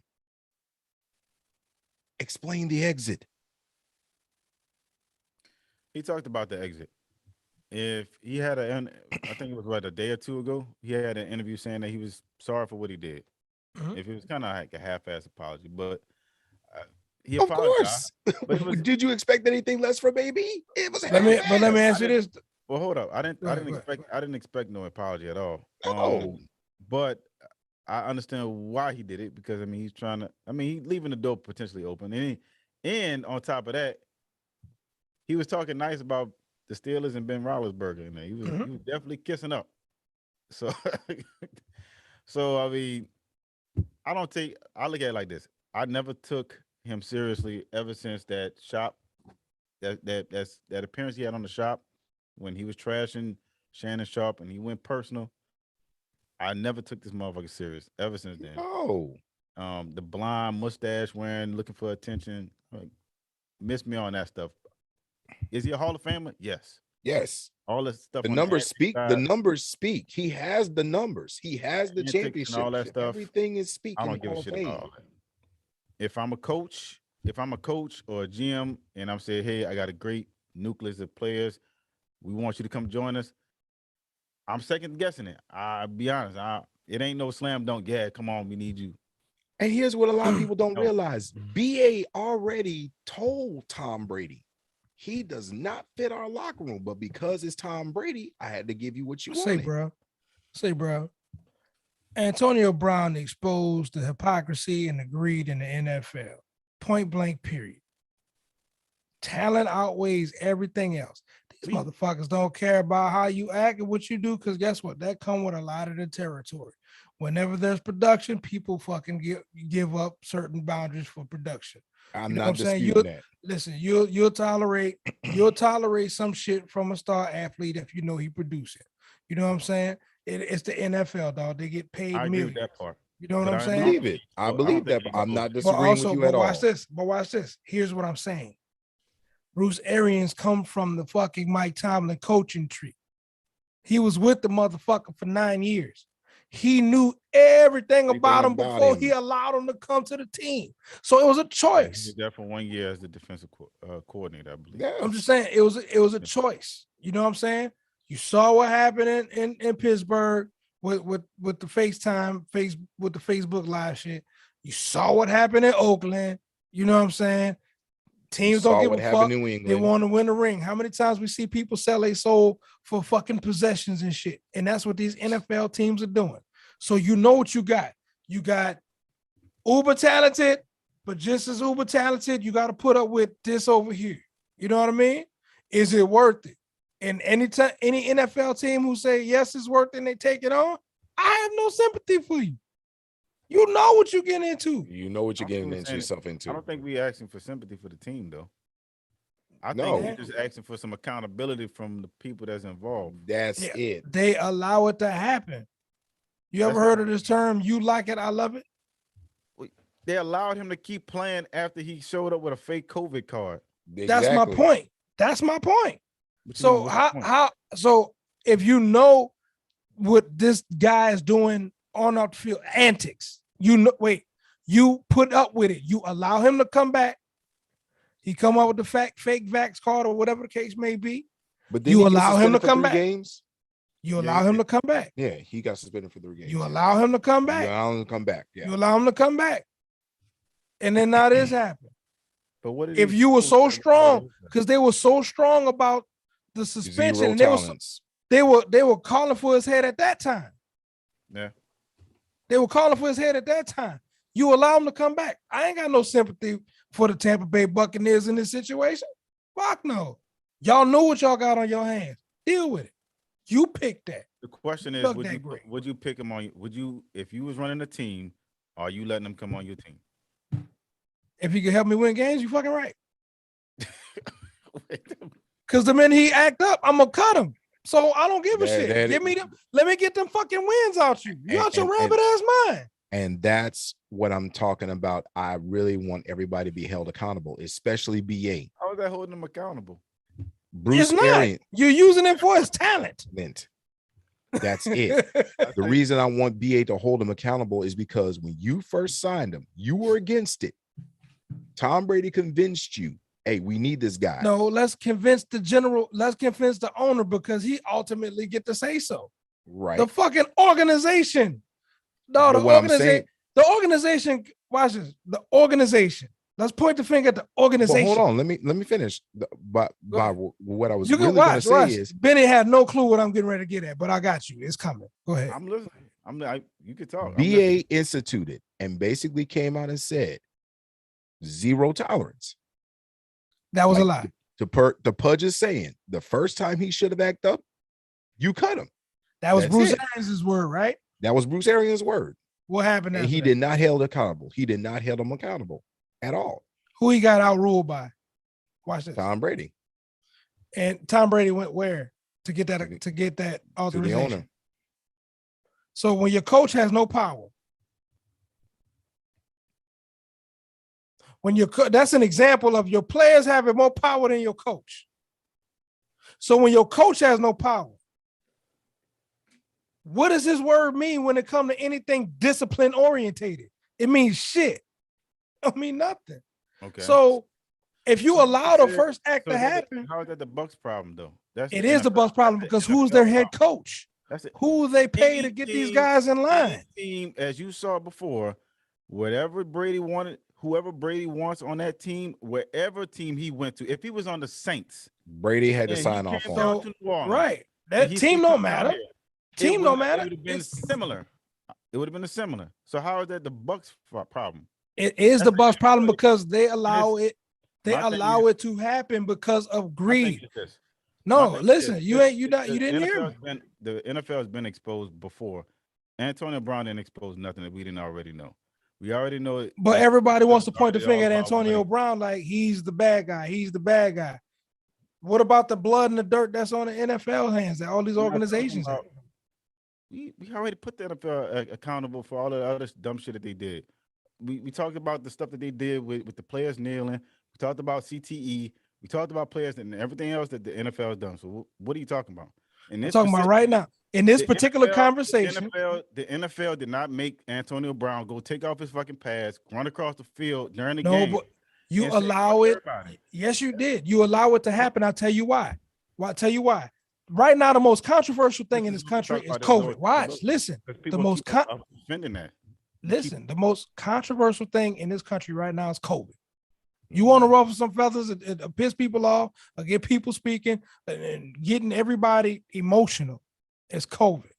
Explain the exit. He talked about the exit. If he had I think it was a day or two ago, he had an interview saying that he was sorry for what he did. Mm-hmm. If it was kind of like a half-ass apology, but he apologized. Of course. Did you expect anything less from AB? It was. Let me answer this. Well, hold up. I didn't expect no apology at all. No. But I understand why he did it because he's trying to. He's leaving the door potentially open, and on top of that, he was talking nice about the Steelers and Ben Roethlisberger in there. He was definitely kissing up. So, I look at it like this. I never took him seriously ever since that appearance he had on the shop when he was trashing Shannon Sharp and he went personal. I never took this motherfucker serious ever since then. Oh, the blonde mustache wearing, looking for attention. Missed me on that stuff. Is he a Hall of Famer? Yes. Yes. All this stuff. The numbers speak. The numbers speak. He has the numbers. He has the championship. And all that stuff. Everything is speaking. I don't give a shit about all that. If I'm a coach or a GM and I'm saying, hey, I got a great nucleus of players, we want you to come join us, I'm second guessing it. I'll be honest. It ain't no slam dunk. Yeah, come on, we need you. And here's what a lot of people don't realize. BA already told Tom Brady, he does not fit our locker room, but because it's Tom Brady, I had to give you what you wanted. Say, bro. Antonio Brown exposed the hypocrisy and the greed in the NFL. Point blank, period. Talent outweighs everything else. Motherfuckers don't care about how you act and what you do, because guess what? That come with a lot of the territory. Whenever there's production, people fucking give up certain boundaries for production. I'm You know not what I'm saying? disputing that. Listen, you'll tolerate some shit from a star athlete if you know he producing. You know what I'm saying? It's the NFL, dog. They get paid I agree millions. with that part. You know what But I'm I saying? Believe it. I believe that. But I'm not disagreeing with you at all. But watch this. Here's what I'm saying. Bruce Arians come from the fucking Mike Tomlin coaching tree. He was with the motherfucker for 9 years. He knew everything about him before he allowed him to come to the team. So it was a choice. He was there for 1 year as the defensive coordinator, I believe. Yes. I'm just saying it was a choice. You know what I'm saying? You saw what happened in Pittsburgh with the with the Facebook live shit. You saw what happened in Oakland. You know what I'm saying? Teams don't give a fuck. They want to win the ring. How many times we see people sell their soul for fucking possessions and shit? And that's what these NFL teams are doing. So you know what you got. You got uber talented, but just as uber talented, you got to put up with this over here. You know what I mean? Is it worth it? And any NFL team who say yes, it's worth it and they take it on, I have no sympathy for you. You know what you're getting into. You know what you're getting yourself into. I don't think we're asking for sympathy for the team, though. I think we're just asking for some accountability from the people that's involved. That's it. They allow it to happen. You ever heard of this term, you like it, I love it? They allowed him to keep playing after he showed up with a fake COVID card. Exactly. That's my point. So so if you know what this guy is doing on off the field, antics, you put up with it. You allow him to come back. He come up with the fake vax card or whatever the case may be. But then you allow him to come back. Games. You allow him to come back. Yeah, he got suspended for 3 games. You allow him to come back. You allow him to come back. Yeah. You allow him to come back. And then now this happened. But what if you were so strong, because they were so strong about the suspension, and they were calling for his head at that time. Yeah. They were calling for his head at that time. You allow him to come back. I ain't got no sympathy for the Tampa Bay Buccaneers in this situation. Fuck no. Y'all know what y'all got on your hands. Deal with it. You pick that. The question is, would you pick him on? If you was running a team, are you letting him come on your team? If he can help me win games, you fucking right. Because the minute he act up, I'm gonna cut him. So I don't give a shit. Give me them. Let me get them fucking wins out you. You out your rabbit ass mind. And that's what I'm talking about. I really want everybody to be held accountable, especially BA. How is that holding him accountable? Bruce Arians. You're using him for his talent. That's it. The reason I want BA to hold him accountable is because when you first signed him, you were against it. Tom Brady convinced you, hey, we need this guy. No, let's convince the owner, because he ultimately get to say so. Right. The fucking organization. No, the organization, watch this. The organization. Let's point the finger at the organization. But hold on, let me finish. By what I was really going to say is, Benny had no clue what I'm getting ready to get at, but I got you. It's coming. Go ahead. I'm listening. You can talk. BA instituted and basically came out and said, zero tolerance. That was a lie. The Pudge is saying the first time he should have acted up, you cut him. That was Bruce Arians' word, right? That was Bruce Arians' word. What happened? And he did not held accountable. He did not held him accountable at all. Who he got outruled by? Watch this. Tom Brady. And Tom Brady went where to get that authorization? To the owner. So when your coach has no power, that's an example of your players having more power than your coach. So when your coach has no power, what does his word mean when it comes to anything discipline orientated? It means shit. It don't mean nothing. Okay. So if you allow the first act to happen, how is that the Bucks' problem though? It is the Bucks' problem because who's their head coach? That's it. Who they pay to get these guys in line? Team, as you saw before, whatever Brady wanted, whoever Brady wants on that team, wherever team he went to, if he was on the Saints, Brady had to sign off on it. Right. That team don't matter. Team don't matter. It would have been similar. It would have been similar. So how is that the Bucks' problem? It is the Bucks' problem because they allow it. They allow it to happen because of greed. No, thing listen, is, you didn't hear me. The NFL has been exposed before. Antonio Brown didn't expose nothing that we didn't already know. We already know it. But everybody wants to point the It's already finger at all about Antonio money. Brown like he's the bad guy. He's the bad guy. What about the blood and the dirt that's on the NFL hands that all these We're not talking organizations have? about- We already put the NFL accountable for all the other dumb shit that they did. We talked about the stuff that they did with the players kneeling. We talked about CTE. We talked about players and everything else that the NFL has done. So what are you talking about? And I'm talking about right now. In this particular conversation, the NFL did not make Antonio Brown go take off his fucking pads, run across the field during the no, game. but you and say, allow "Fuck it. everybody." Yes, you did. You allow it to happen. I'll tell you why. I'll tell you why. Right now, the most controversial thing in this country is COVID. Watch, listen. The most defending that. Listen, the most controversial thing in this country right now is COVID. You want to ruffle some feathers and piss people off or get people speaking and getting everybody emotional. It's COVID.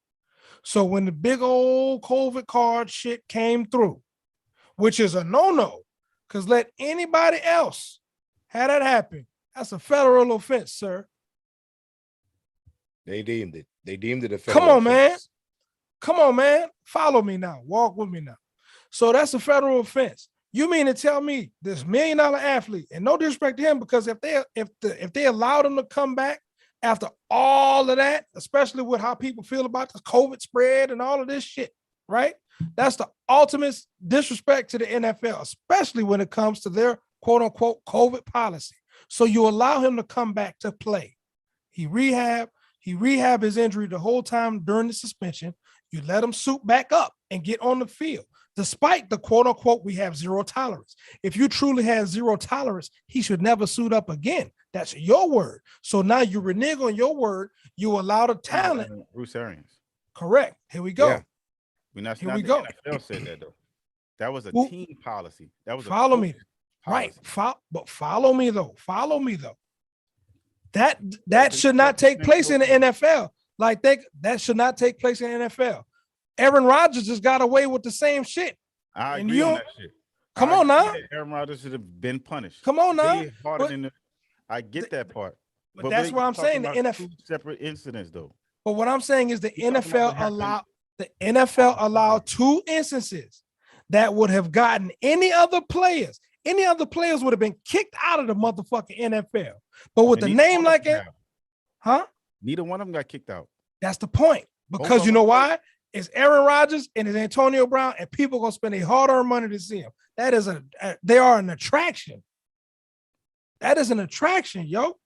So when the big old COVID card shit came through, which is a no-no, because let anybody else have that happen, that's a federal offense, sir. They deemed it. They deemed it a federal Come on, man. offense. Come on, man. Follow me now. Walk with me now. So that's a federal offense. You mean to tell me this $1 million athlete, and no disrespect to him, because if they allowed him to come back after all of that, especially with how people feel about the COVID spread and all of this shit, right? That's the ultimate disrespect to the NFL, especially when it comes to their quote unquote COVID policy. So you allow him to come back to play. He rehab his injury the whole time during the suspension. You let him suit back up and get on the field. Despite the quote unquote, we have zero tolerance. If you truly have zero tolerance, he should never suit up again. That's your word. So now you renege on your word. You allow the talent. Bruce Arians. Correct. Here we go. Yeah. Here we go. NFL said that though. That was a team policy. That was follow a me. policy. Right. But follow me though. Follow me though. That should not take place in the NFL. Like that should not take place in the NFL. Aaron Rodgers just got away with the same shit. I agree on that shit. Come on now. Aaron Rodgers should have been punished. Come on now. I get that part. But that's what I'm saying. The NFL separate incidents though. But what I'm saying is the NFL allowed 2 instances that would have gotten any other players. Any other players would have been kicked out of the motherfucking NFL. But with a name like it, neither one of them got kicked out. That's the point. Because you know why? It's Aaron Rodgers and it's Antonio Brown, and people are gonna spend a hard-earned money to see him. That is they are an attraction. That is an attraction, yo.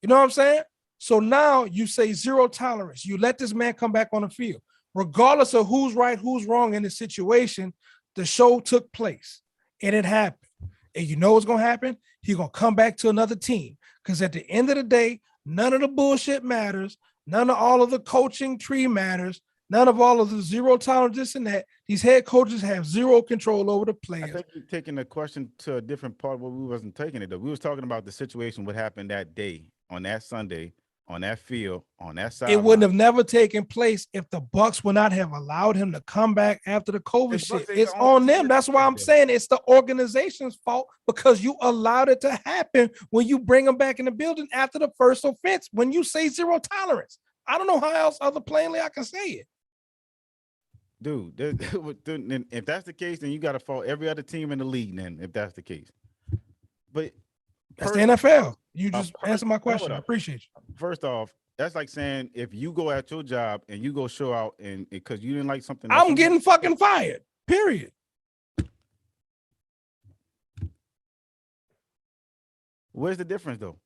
You know what I'm saying? So now you say zero tolerance. You let this man come back on the field. Regardless of who's right, who's wrong in the situation, the show took place and it happened. And you know what's gonna happen? He's gonna come back to another team. Because at the end of the day, none of the bullshit matters. None of all of the coaching tree matters. None of all of the zero tolerance, this and that. These head coaches have zero control over the players. I think you're taking the question to a different part where we wasn't taking it though. We was talking about the situation, what happened that day, on that Sunday, on that field, on that side. It wouldn't have never taken place if the Bucs would not have allowed him to come back after the COVID shit. It's on them. That's why I'm saying it's the organization's fault, because you allowed it to happen when you bring them back in the building after the first offense. When you say zero tolerance, I don't know how else other plainly I can say it. Dude, if that's the case, then you got to fault every other team in the league. Then, if that's the case, but that's the NFL. You just answer my question. I appreciate you. First off, that's like saying if you go at your job and you go show out and because you didn't like something, I'm getting fucking fired. Period. Where's the difference though?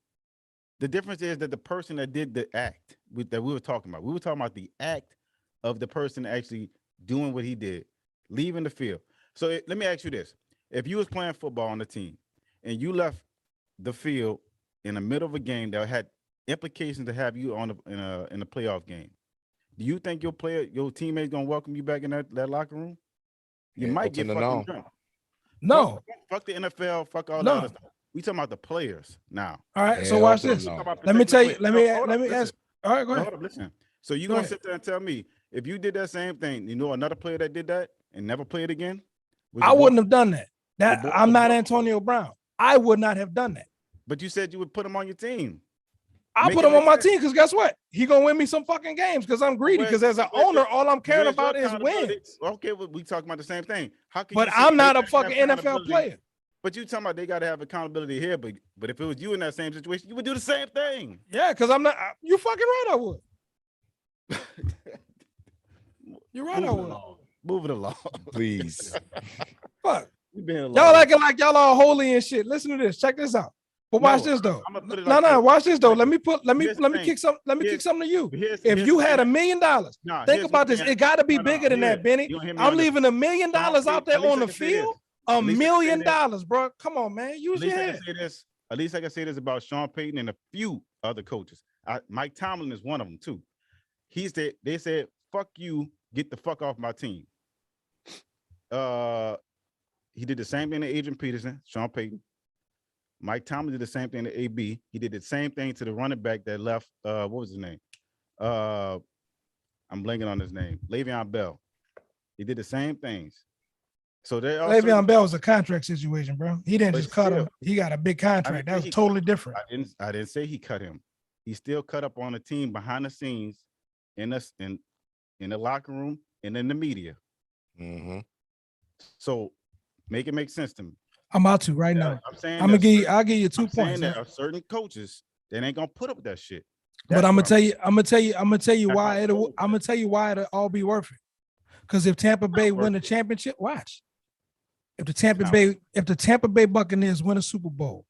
The difference is that the person that did the act that we were talking about the act of the person actually doing what he did, leaving the field. So let me ask you this. If you was playing football on the team and you left the field in the middle of a game that had implications to have you on in a playoff game, do you think your teammates gonna welcome you back in that locker room? You might get fucking drunk. No. Fuck the NFL, fuck all that other stuff. We talking about the players now. All right, so watch this. Let me tell you, let me ask. All right, go ahead. Hold up, listen. So you gonna sit there and tell me if you did that same thing, you know another player that did that and never played again? I wouldn't have done that. I'm not Antonio Brown. I would not have done that. But you said you would put him on your team. I'll put him on my team because guess what? He gonna win me some fucking games because I'm greedy. Because as an owner, all I'm caring about is wins. Okay, we talking about the same thing. How can but I'm not a fucking NFL player. But you talking about they got to have accountability here. But if it was you in that same situation, you would do the same thing. Yeah, because I'm not. You fucking right, I would. You're right, I would. Move it along, please. Fuck. Y'all acting like y'all all holy and shit. Listen to this. Check this out. But watch this though. No, watch this though. Let me kick something to you. If you had $1 million, think about this. It got to be bigger than that, Benny. I'm leaving $1 million out there on the field. $1 million, bro. Come on, man. Use your head. At least I can say this about Sean Payton and a few other coaches. Mike Tomlin is one of them too. They said, "Fuck you, get the fuck off my team." He did the same thing to Adrian Peterson, Sean Payton. Mike Tomlin did the same thing to AB. He did the same thing to the running back that left. What was his name? I'm blanking on his name. Le'Veon Bell. He did the same things. So Le'Veon Bell was a contract situation, bro. He didn't just cut him. He got a big contract. That was totally different. I didn't say he cut him. He still cut up on the team behind the scenes, in the locker room and in the media. Mm-hmm. So make it make sense to me. I'm about to right now. I'll give you 2 points. There are certain coaches that ain't gonna put up with that shit. But I'm gonna tell you why it'll all be worth it. Because if Tampa Bay win the championship, watch. If the Tampa Bay Buccaneers win a Super Bowl,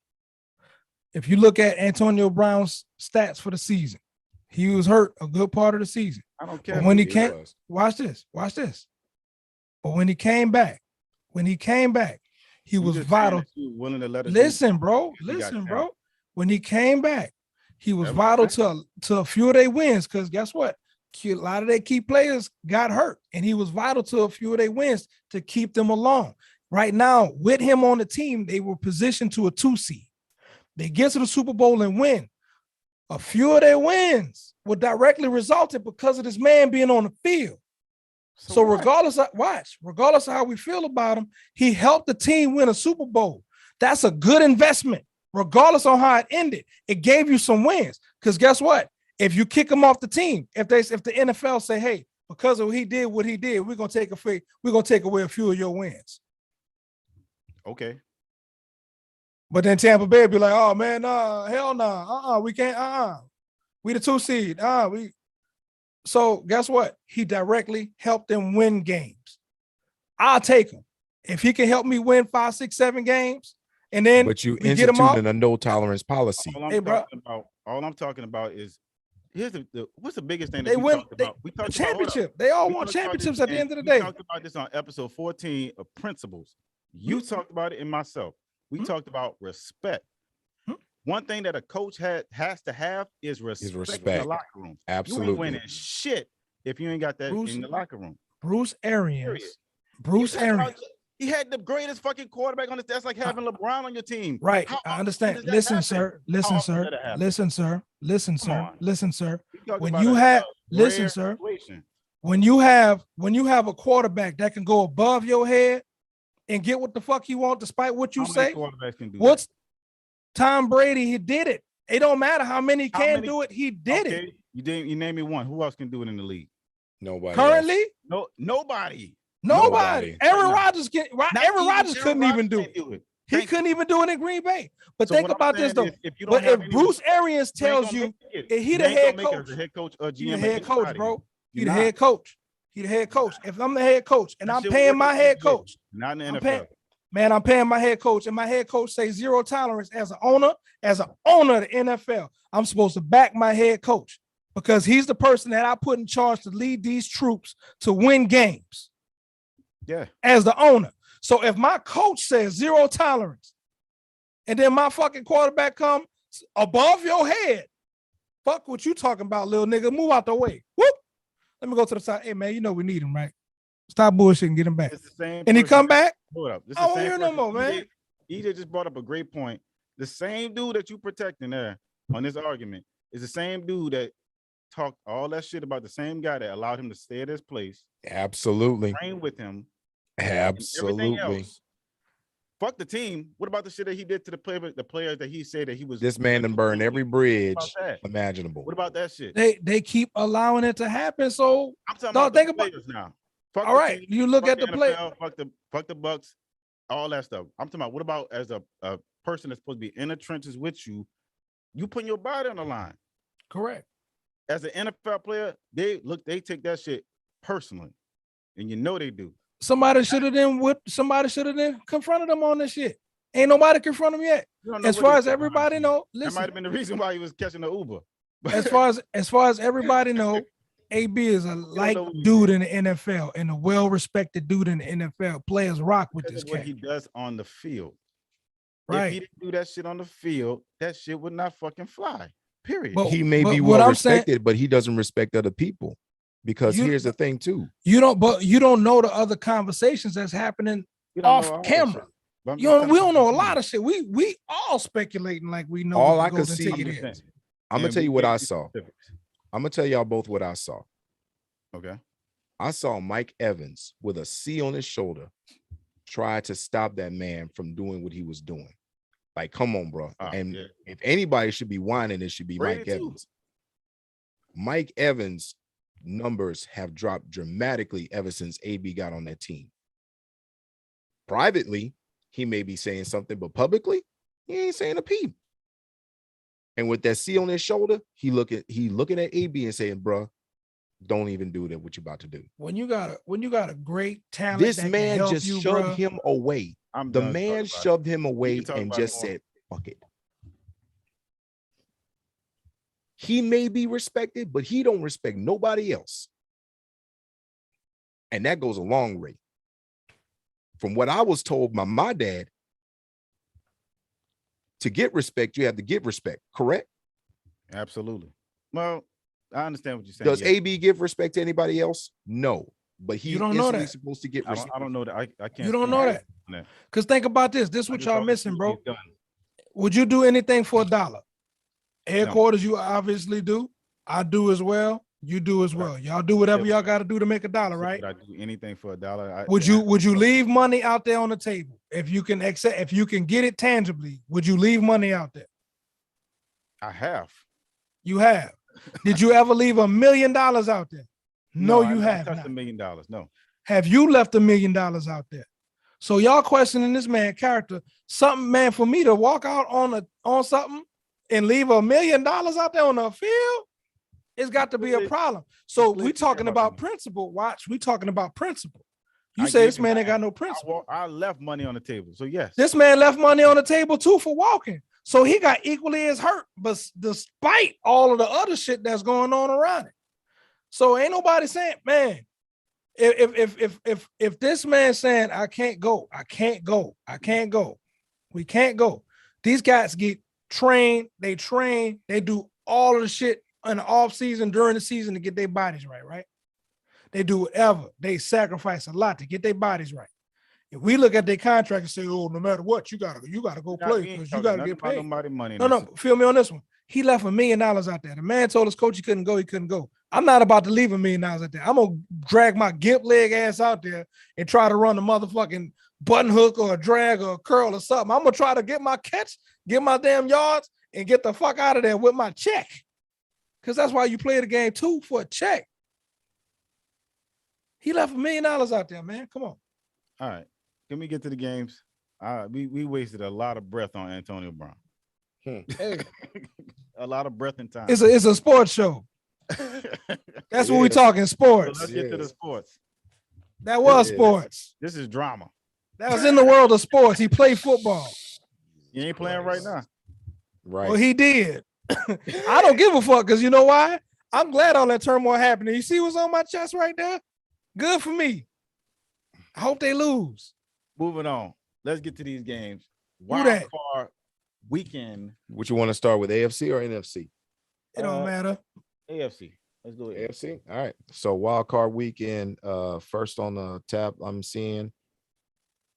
if you look at Antonio Brown's stats for the season, he was hurt a good part of the season. I don't care. But when he came, watch this. But when he came back, he was vital. Listen, bro. When he came back, he was vital to a few of their wins. Because guess what? A lot of their key players got hurt, and he was vital to a few of their wins to keep them along. Right now, with him on the team, they were positioned to a 2 seed. They get to the Super Bowl and win. A few of their wins were directly resulted because of this man being on the field. So regardless of how we feel about him, he helped the team win a Super Bowl. That's a good investment, regardless on how it ended. It gave you some wins. Because guess what? If you kick him off the team, if the NFL say, hey, because of what he did, we're gonna take away a few of your wins. Okay. But then Tampa Bay be like, oh man, hell no, we can't, we the 2 seed, So guess what? He directly helped them win games. I'll take him if he can help me win 5, 6, 7 games, and then but you instituting a no tolerance policy. All I'm talking about is here's what's the biggest thing that we talked about? We talked championship. They all want championships at the end of the day. We talked about this on episode 14 of Principles. You talked about it and myself. We talked about respect. One thing that a coach has to have is respect in the locker room. Absolutely. You ain't winning shit if you ain't got that in the locker room. Bruce Arians. He had the greatest fucking quarterback on his. That's like having LeBron on your team. Right. I understand. Listen, sir. When you have a quarterback that can go above your head and get what the fuck he want, despite what you say. What's Tom Brady? He did it. It don't matter how many can do it. He did it. You name me one. Who else can do it in the league? Nobody. Currently, nobody. Aaron Rodgers couldn't even do it. He couldn't even do it in Green Bay. But think about this though. If Bruce Arians tells you he the head coach, he the head coach, bro. He the head coach. If I'm the head coach and I'm paying my head coach, not in the NFL. I'm paying my head coach, and my head coach says 0 tolerance as an owner of the NFL. I'm supposed to back my head coach because he's the person that I put in charge to lead these troops to win games. Yeah. As the owner. So if my coach says 0 tolerance, and then my fucking quarterback comes above your head, fuck what you talking about, little nigga. Move out the way. Whoop. Let me go to the side. Hey man, you know we need him, right? Stop bullshitting, get him back. And he come back. Hold up. I don't hear no more, man. EJ just brought up a great point. The same dude that you protecting there on this argument is the same dude that talked all that shit about the same guy that allowed him to stay at his place. Absolutely. Train with him. Absolutely. Fuck the team. What about the shit that he did to the players that he said that he was? This man done burned every bridge that? imaginable. What about that shit? They keep allowing it to happen. So I'm talking don't about the think about players now. Fuck all the right. team, You look fuck at the play. NFL, fuck the Bucks, all that stuff. I'm talking about what about as a person that's supposed to be in the trenches with you, you putting your body on the line. Correct. As an NFL player, they take that shit personally, and you know they do. Somebody should have then confronted him on this shit. Ain't nobody confront him yet. As far as everybody know, that listen. might have been the reason why he was catching the Uber. as far as everybody know, AB is a like dude in the NFL and a well-respected dude in the NFL. Players rock with this what cat. he does on the field. Right. If he didn't do that shit on the field, that shit would not fucking fly. Period. But he may be what well I'm saying- respected, but he doesn't respect other people. Because here's the thing, too. You don't know the other conversations that's happening off camera. We don't know a lot of shit. We all speculating like we know All what I the could golden see. ticket is. I'm gonna tell you what I saw. I'm gonna tell y'all both what I saw. Okay. I saw Mike Evans with a C on his shoulder try to stop that man from doing what he was doing. Like, come on, bro. If anybody should be whining, it should be Brady Mike Evans. Mike Evans' numbers have dropped dramatically ever since AB got on that team. Privately, he may be saying something, but publicly, he ain't saying a peep. And with that C on his shoulder, he looking at AB and saying, bro, don't even do that. What you about to do? When you got a great talent, this man just shoved him away. The man shoved him away and just said, fuck it. He may be respected, but he don't respect nobody else. And that goes a long way. From what I was told by my dad, to get respect, you have to give respect, correct? Absolutely. Well, I understand what you're saying. Does AB give respect to anybody else? No. But he's instantly supposed to get respect. I don't know that. I can't. You don't know that. Because think about this. This is what y'all missing, bro. Would you do anything for $1? Headquarters, you obviously do. I do as well. You do as well. Y'all do whatever y'all got to do to make $1, right? Would I do anything for $1? Would you leave money out there on the table if you can get it tangibly? Would you leave money out there? I have. You have. Did you ever leave $1 million out there? No, you have not. $1 million. No. Have you left $1 million out there? So y'all questioning this man character. Something, man, for me to walk out on something and leave $1 million out there on the field, it's got to be a problem. So we talking about principle. Watch, we talking about principle. You say this man ain't got no principle. I left money on the table. So yes. This man left money on the table too for walking. So he got equally as hurt, but despite all of the other shit that's going on around it. So ain't nobody saying, man, if this man saying I can't go, we can't go. These guys get trained, they do all of the shit in the off season, during the season to get their bodies right? They do whatever. They sacrifice a lot to get their bodies right. If we look at their contract and say, oh, no matter what, you gotta go play because you gotta get paid. No, feel me on this one. He left $1 million out there. The man told his coach he couldn't go. I'm not about to leave $1 million out there. I'm gonna drag my gimp leg ass out there and try to run the motherfucking button hook or a drag or a curl or something. I'm gonna try to get my catch, get my damn yards, and get the fuck out of there with my check. Because that's why you play the game too, for a check. He left $1 million out there, man. Come on. All right. Can we get to the games? We wasted a lot of breath on Antonio Brown. A lot of breath and time. It's a sports show. That's what we talking sports. So let's get to the sports. That was sports. This is drama. That was in the world of sports. He played football. He ain't playing right now. Right. Well, he did. I don't give a fuck because you know why? I'm glad all that turmoil happened. You see what's on my chest right there? Good for me. I hope they lose. Moving on. Let's get to these games. Wildcard weekend. What you want to start with, AFC or NFC? It don't matter. AFC. Let's go with AFC. All right. So wildcard weekend. First on the tab, I'm seeing.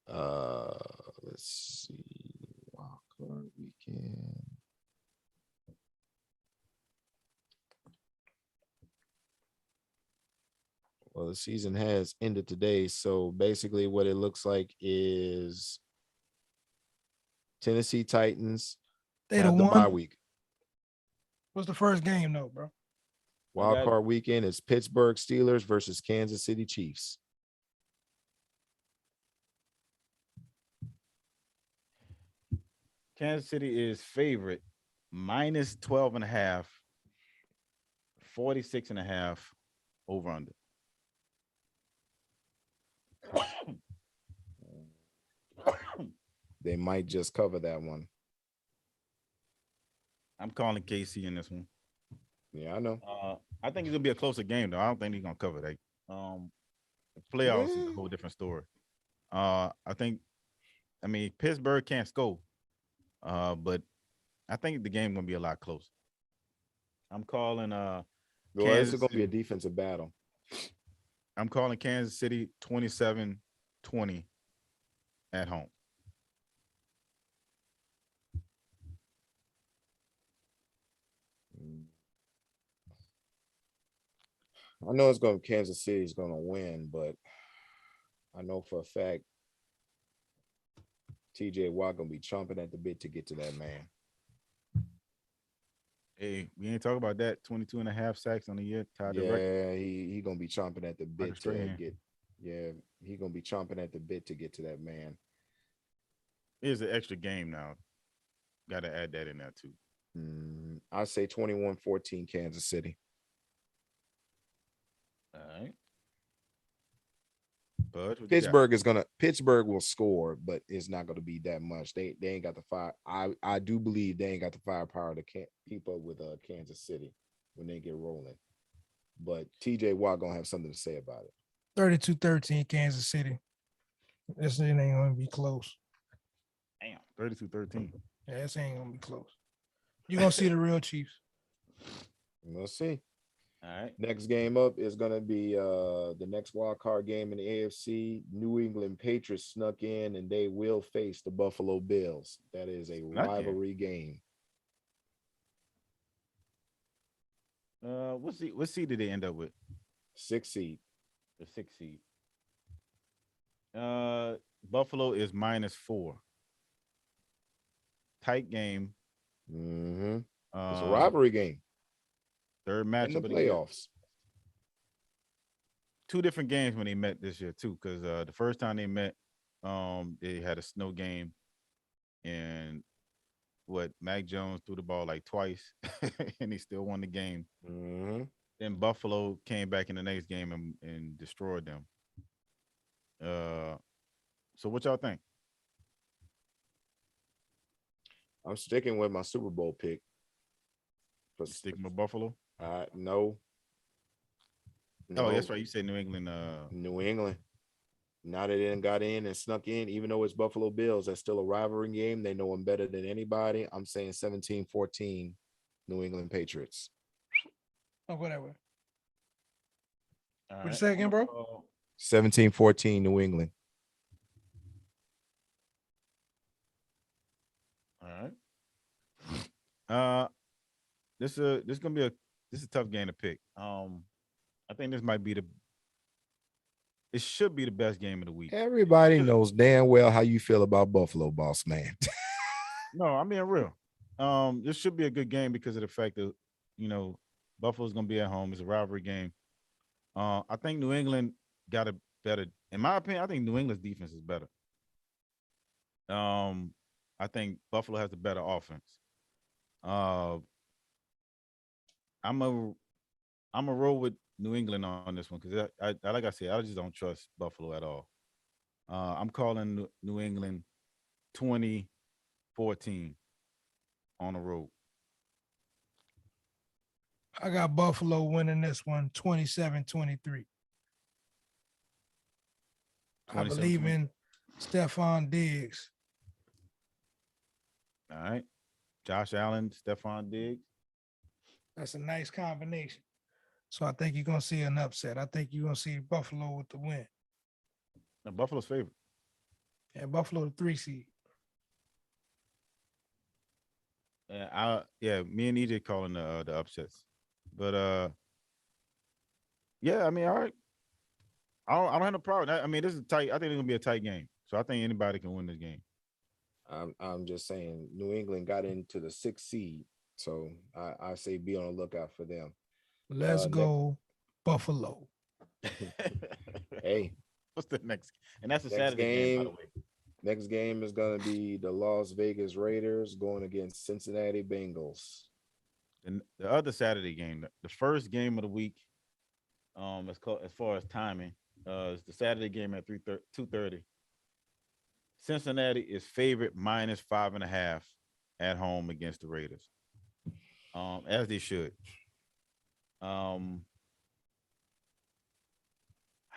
Let's see. Wildcard weekend. Well, the season has ended today. So basically what it looks like is Tennessee Titans They have the the bye one. week. What's the first game though, bro? Wild card weekend is Pittsburgh Steelers versus Kansas City Chiefs. Kansas City is favorite minus 12.5, 46.5 over under. They might just cover that one. I'm calling KC in this one. Yeah, I know. I think it's gonna be a closer game though. I don't think he's gonna cover that. Playoffs is a whole different story. I mean Pittsburgh can't score, but I think the game gonna be a lot closer. I'm calling Well, Kansas it's going to be a City. defensive battle. I'm calling Kansas City 27-20 at home. I know Kansas City is going to win, but I know for a fact TJ Watt going to be chomping at the bit to get to that man. Hey, we ain't talking about that. 22.5 sacks on the year. Tied the record. Yeah, he going to be chomping at the bit to Strahan. get. Yeah, he going to be chomping at the bit to get to that man. Here's an extra game now. Got to add that in there too. I say 21-14 Kansas City. All right. Bud, Pittsburgh will score, but it's not gonna be that much. They ain't got the fire. I do believe they ain't got the firepower to keep up with Kansas City when they get rolling. But TJ Watt gonna have something to say about it. 32-13 Kansas City. This ain't gonna be close. Damn, 32-13. Yeah, this ain't gonna be close. You're gonna see the real Chiefs. We'll see. All right. Next game up is going to be the next wild card game in the AFC. New England Patriots snuck in, and they will face the Buffalo Bills. That is a rivalry game. What seed did they end up with? 6 seed. The 6 seed. Buffalo is -4. Tight game. It's a rivalry game. Third matchup in the of the playoffs. Two different games when they met this year too, because the first time they met, they had a snow game, and Mac Jones threw the ball like twice, and he still won the game. Then Buffalo came back in the next game and destroyed them. So what y'all think? I'm sticking with my Super Bowl pick. Sticking with Buffalo? No. Oh, that's right. You said New England. New England. Now they didn't got in and snuck in, even though it's Buffalo Bills, that's still a rivalry game. They know them better than anybody. I'm saying 17-14 New England Patriots. Oh, whatever. What you say again, bro? 17-14 New England. All right. This is gonna be a tough game to pick. I think this might be it should be the best game of the week. Everybody knows damn well how you feel about Buffalo, boss man. No, I'm being real. This should be a good game because of the fact that Buffalo's gonna be at home. It's a rivalry game. I think New England got a better. In my opinion, I think New England's defense is better. I think Buffalo has a better offense. I'm a roll with New England on this one because like I said, I just don't trust Buffalo at all. I'm calling New England 20-14 on the road. I got Buffalo winning this one 27-23. I believe in Stephon Diggs. All right. Josh Allen, Stephon Diggs. That's a nice combination. So I think you're going to see an upset. I think you're going to see Buffalo with the win. Now, Buffalo's favorite. Yeah, Buffalo the 3 seed. Me and EJ calling the upsets. But yeah, I mean, all right. I don't have no problem. I mean, this is tight. I think it's gonna be a tight game. So I think anybody can win this game. I'm just saying New England got into the 6th seed, so I say be on the lookout for them. Let's go Buffalo. Hey, what's the next? And that's a next Saturday game, by the game. way. Next game is going to be the Las Vegas Raiders going against Cincinnati Bengals. And the other Saturday game, the first game of the week, as far as timing, is the Saturday game at 2:30. Cincinnati is favorite -5.5 at home against the Raiders. As they should. I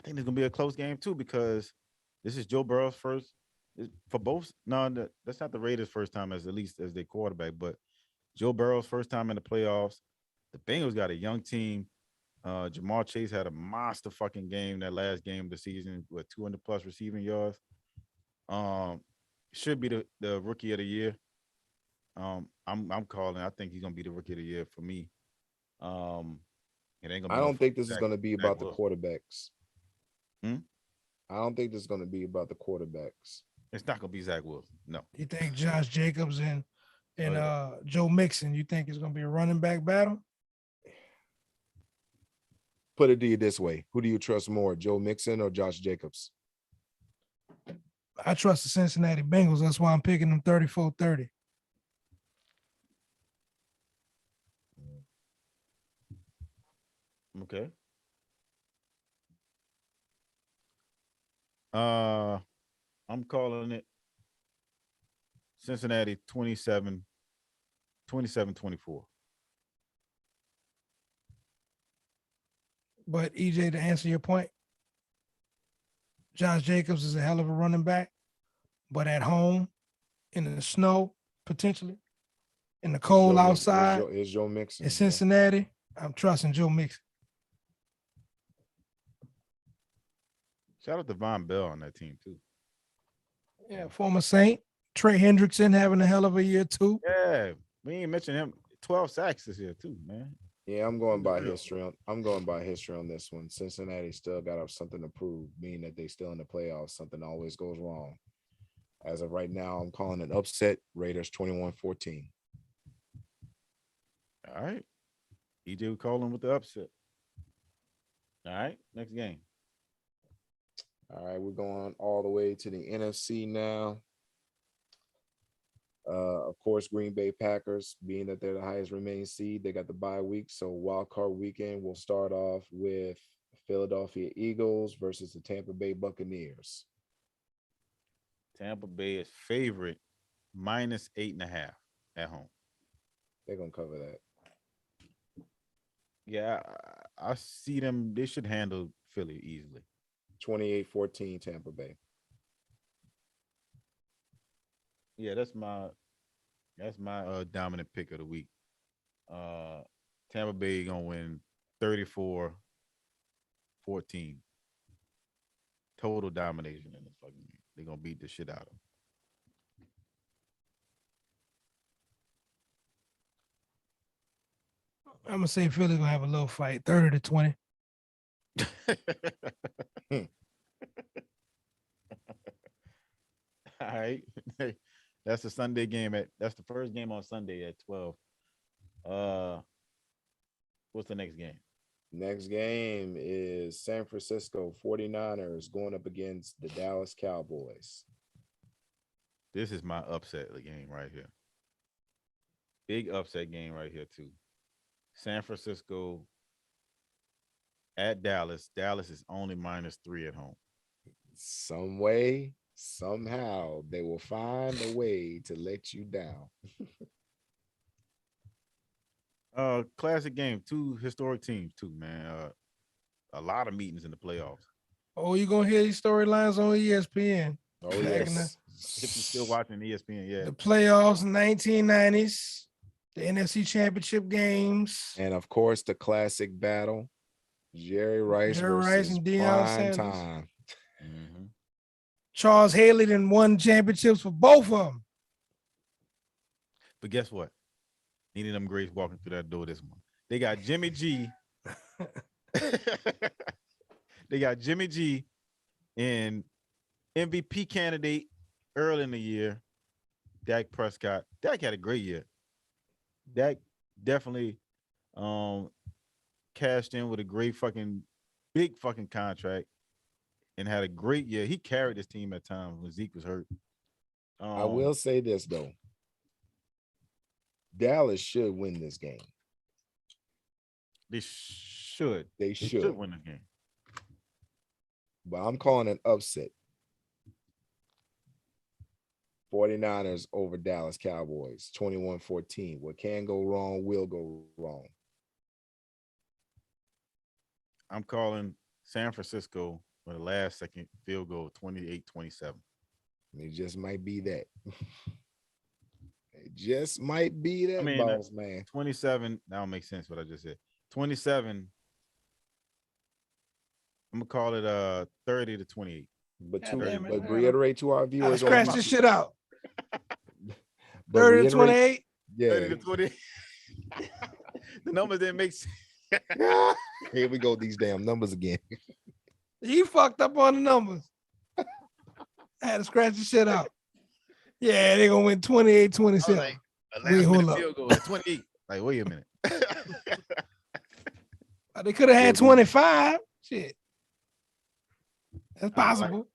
think it's gonna be a close game too, because this is Joe Burrow's first for both. No, that's not the Raiders' first time as at least as their quarterback, but Joe Burrow's first time in the playoffs. The Bengals got a young team. Jamar Chase had a monster fucking game that last game of the season with 200 plus receiving yards. Should be the rookie of the year. I'm calling. I think he's gonna be the rookie of the year for me. It ain't gonna I be don't think this is going to be about the Wilson. quarterbacks. Hmm? I don't think this is going to be about the quarterbacks. It's not gonna be Zach Wilson. No. You think Josh Jacobs and yeah. Joe Mixon, you think it's gonna be a running back battle? Put it to you this way: who do you trust more, Joe Mixon or Josh Jacobs? I trust the Cincinnati Bengals. That's why I'm picking them 34-30. Okay. I'm calling it Cincinnati 27-24. But EJ, to answer your point, Josh Jacobs is a hell of a running back, but at home, in the snow, potentially, in the cold outside, is Joe Mixon in Cincinnati, I'm trusting Joe Mixon. Shout out to Von Bell on that team too. Yeah, former Saint. Trey Hendrickson having a hell of a year too. Yeah, we ain't mentioned him. 12 sacks this year too, man. Yeah, I'm going by history. I'm going by history on this one. Cincinnati still got something to prove, meaning that they still in the playoffs. Something always goes wrong. As of right now, I'm calling it upset. Raiders 21-14. All right. EJ calling with the upset. All right, next game. All right, we're going all the way to the NFC now. Of course, Green Bay Packers, being that they're the highest remaining seed, they got the bye week. So Wildcard weekend will start off with Philadelphia Eagles versus the Tampa Bay Buccaneers. Tampa Bay is favorite -8.5 at home. They're gonna cover that. Yeah, I see them. They should handle Philly easily. 28-14 Tampa Bay. Yeah, that's my dominant pick of the week. Tampa Bay gonna win 34-14. Total domination in this fucking game. They're gonna beat the shit out of them. I'm gonna say Philly's gonna have a little fight, 30-20. All right. That's the Sunday game that's the first game on Sunday at 12. What's the next game? Next game is San Francisco 49ers going up against the Dallas Cowboys. This is my upset game right here. Big upset game right here, too. San Francisco at Dallas. Dallas is only -3 at home. Some way, somehow, they will find a way to let you down. Classic game. Two historic teams, too, man. A lot of meetings in the playoffs. Oh, you gonna hear these storylines on ESPN? Oh, Back in yes. If you're still watching ESPN, yeah. The playoffs, 1990s, the NFC Championship games, And of course, the classic battle, Jerry Rice versus and Deion Prime Sanders. Time. Mm-hmm. Charles Haley then won championships for both of them. But guess what? Neither of them greats walking through that door this one. They got Jimmy G. They got Jimmy G in MVP candidate early in the year. Dak Prescott. Dak had a great year. Dak definitely cashed in with a great big fucking contract and had a great year. He carried his team at times when Zeke was hurt. I will say this though. Dallas should win this game. They should. They should win the game. But I'm calling an upset. 49ers over Dallas Cowboys, 21-14. What can go wrong will go wrong. I'm calling San Francisco with a last second field goal, 28-27. It just might be that. It just might be that, boss man. 27. That don't make sense what I just said. 27. I'm gonna call it 30-28. But reiterate to our viewers. Scratch this shit out. 30-28. Yeah. 30-28. The numbers didn't make sense. Here we go. These damn numbers again. He fucked up on the numbers. I had to scratch the shit out. Yeah, they're gonna win 28-27. Like, wait, hold up. Field goal at 28. Like, wait a minute. They could have had 25. Shit. That's possible.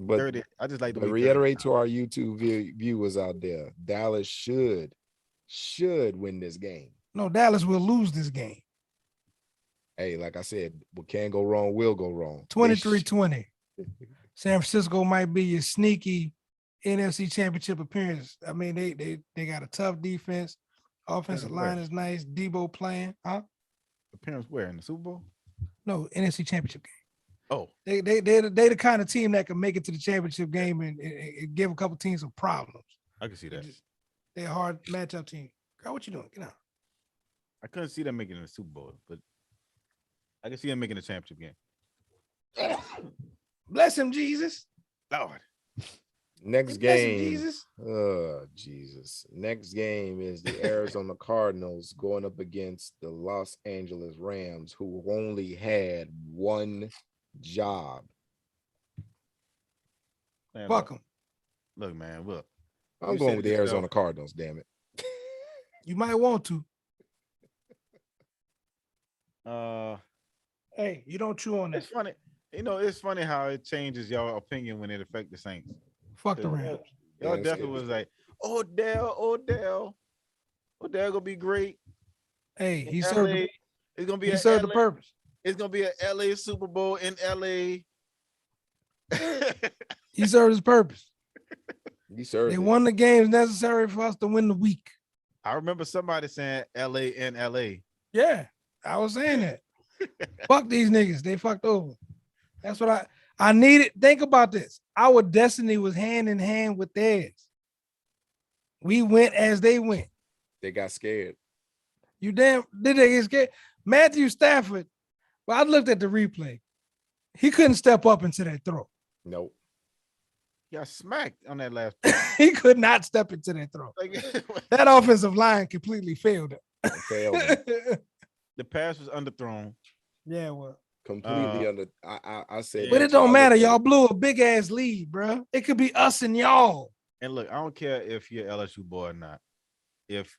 But 30. I just like to reiterate to our YouTube viewers out there. Dallas should win this game. No, Dallas will lose this game. Hey, like I said, what can go wrong will go wrong. 23-20. San Francisco might be your sneaky NFC Championship appearance. I mean, they got a tough defense. Offensive line is nice. Debo playing. Huh? Appearance where? In the Super Bowl? No, NFC Championship game. Oh. They the kind of team that can make it to the championship game and give a couple teams some problems. I can see that. They're a hard matchup team. Girl, what you doing? Get out. I couldn't see them making it in the Super Bowl, but I can see them making the championship game. Bless him, Jesus. Lord. Next Bless game. him, Jesus. Oh, Jesus. Next game is the Arizona Cardinals going up against the Los Angeles Rams, who only had one job. Man, Fuck them. Look, man, look. I'm going with the Arizona Cardinals, damn it. You might want to. Hey, you don't chew on that. It's funny. You know, it's funny how it changes your opinion when it affects the Saints. Fuck the Rams. Y'all definitely was like, Odell gonna be great. Hey, he served the purpose. It's gonna be an LA Super Bowl in LA. He served his purpose. They won the games necessary for us to win the week. I remember somebody saying LA in LA. Yeah, I was saying that. Fuck these niggas. They fucked over. That's what I needed. Think about this. Our destiny was hand in hand with theirs. We went as they went. They got scared. Did they get scared? Matthew Stafford, well, I looked at the replay. He couldn't step up into that throw. Nope. Got smacked on that last. He could not step into that throw. That offensive line completely failed him. The pass was underthrown. Yeah, well. Completely under. I said. But it don't matter. Y'all blew a big ass lead, bro. It could be us and y'all. And look, I don't care if you're LSU boy or not. If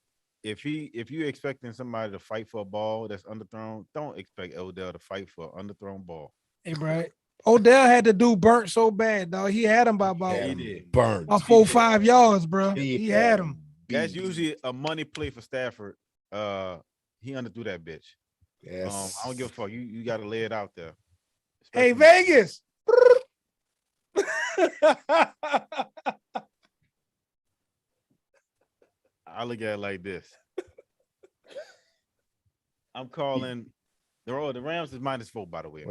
you expecting somebody to fight for a ball that's underthrown, don't expect Odell to fight for an underthrown ball. Hey, bro. Odell had to do burnt so bad, dog. He had him by about 4-5 yards, bro. He had him. That's usually a money play for Stafford. He underthrew that bitch. Yes. I don't give a fuck. You got to lay it out there. Hey, Vegas. I look at it like this. I'm calling the Rams is -4, by the way.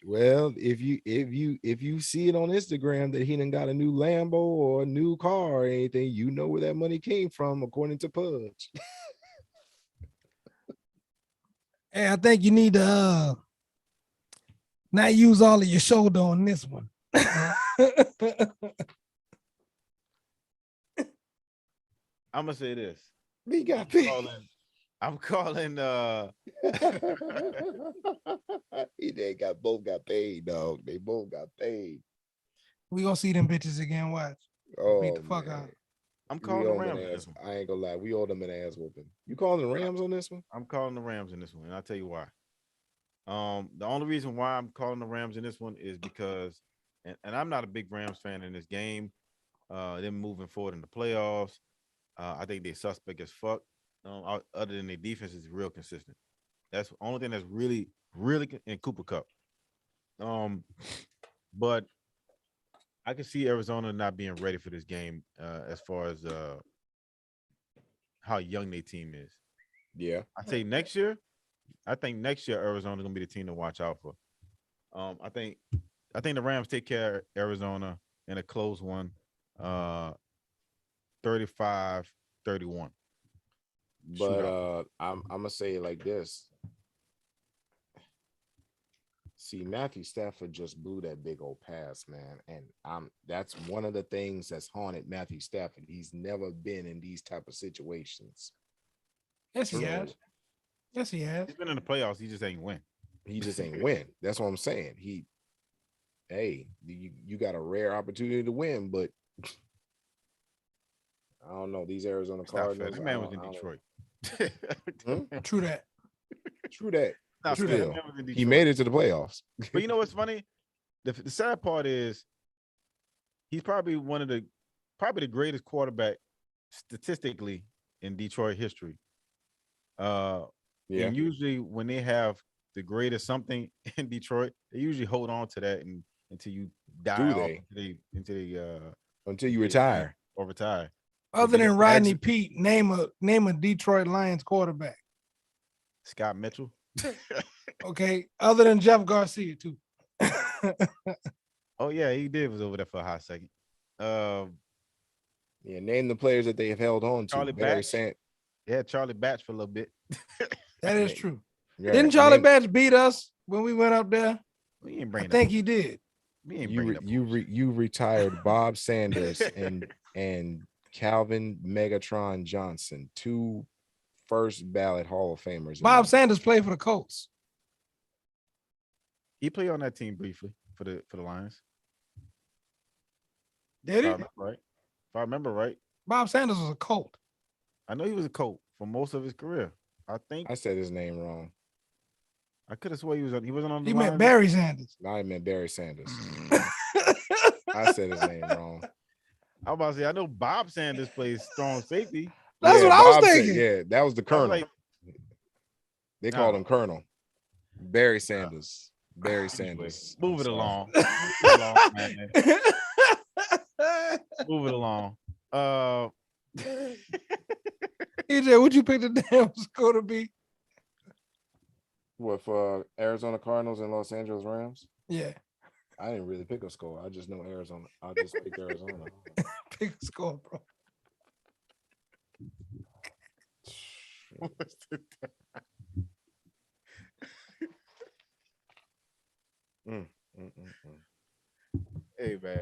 Well, if you see it on Instagram that he done got a new Lambo or a new car or anything, you know where that money came from, according to Pudge. Hey, I think you need to not use all of your shoulder on this one. I'm gonna say this. We got paid. I'm calling They both got paid, dog. They both got paid. We gonna see them bitches again. Watch. Oh, beat the fuck out. I'm We calling the owe them Rams an in ass. this one. I ain't gonna lie. We owe them an ass whooping. You calling the Rams on this one? I'm calling the Rams in this one, and I'll tell you why. The only reason why I'm calling the Rams in this one is because, and I'm not a big Rams fan in this game. Them moving forward in the playoffs, I think they're suspect as fuck. Other than their defense is real consistent. That's the only thing that's really, in Cooper Cup. But I can see Arizona not being ready for this game as far as how young their team is. Yeah. I think next year Arizona's gonna be the team to watch out for. I think the Rams take care of Arizona in a close one, 35-31. But I'm gonna say it like this. See, Matthew Stafford just blew that big old pass, man, and that's one of the things that's haunted Matthew Stafford. He's never been in these type of situations. Yes, he has. Yes, he has. He's been in the playoffs. He just ain't win. He just ain't win. That's what I'm saying. You got a rare opportunity to win, but I don't know. These Arizona Cardinals. That man was in Detroit. True that. True that. True Still, he made it to the playoffs. But you know what's funny? The sad part is he's probably the greatest quarterback statistically in Detroit history. And usually when they have the greatest something in Detroit, they usually hold on to that until you die. Until you retire or retire. Other than Rodney Pete, name a Detroit Lions quarterback. Scott Mitchell. Okay. Other than Jeff Garcia too. Oh yeah, he was over there for a hot second. Name the players that they have held on to. Charlie Batch. Yeah, Charlie Batch for a little bit. That is true. Yeah. Didn't Charlie Batch beat us when we went up there? I think he did. You retired Bob Sanders and Calvin Megatron Johnson, 2 first ballot Hall of Famers. Bob Sanders played for the Colts. He played on that team briefly for the Lions. Did he? If I remember right. Bob Sanders was a Colt. I know he was a Colt for most of his career. I think I said his name wrong. I could have swore he wasn't on the He Lions. meant Barry Sanders. No, I meant Barry Sanders. I said his name wrong. I was about to say, I know Bob Sanders plays strong safety. That's what I was thinking. That was the Colonel. They called him Colonel. Barry Sanders. Barry Sanders. Move it along. Man. Move it along. EJ, would you pick the damn score to be? What, for Arizona Cardinals and Los Angeles Rams? Yeah. I didn't really pick a score. I just know Arizona. I just picked Arizona. Pick a score, bro. Hey, man.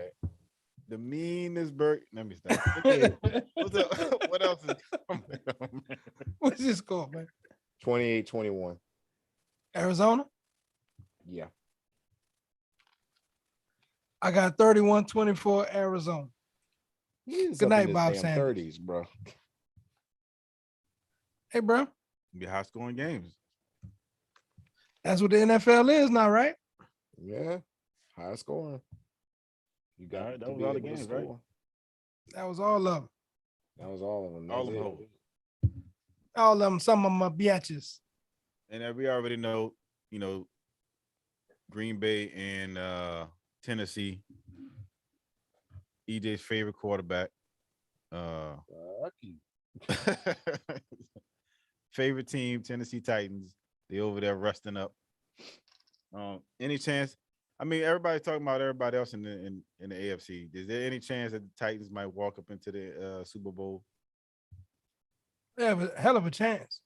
The meanest bird. Let me stop. What else is coming on, man? What's your score, man? 28-21. Arizona? Yeah. I got 31-24 Arizona. Good night, Bob Sanders. 30s, bro. Hey, bro. Be high scoring games. That's what the NFL is now, right? Yeah. High scoring. You got that was all the games, right? That was all of them. That was all of them. All of them. All of them. Some of my bitches. And we already know, Green Bay and Tennessee. EJ's favorite quarterback. Favorite team, Tennessee Titans. They over there resting up. Any chance? I mean, everybody's talking about everybody else in the AFC. Is there any chance that the Titans might walk up into the Super Bowl? They have a hell of a chance.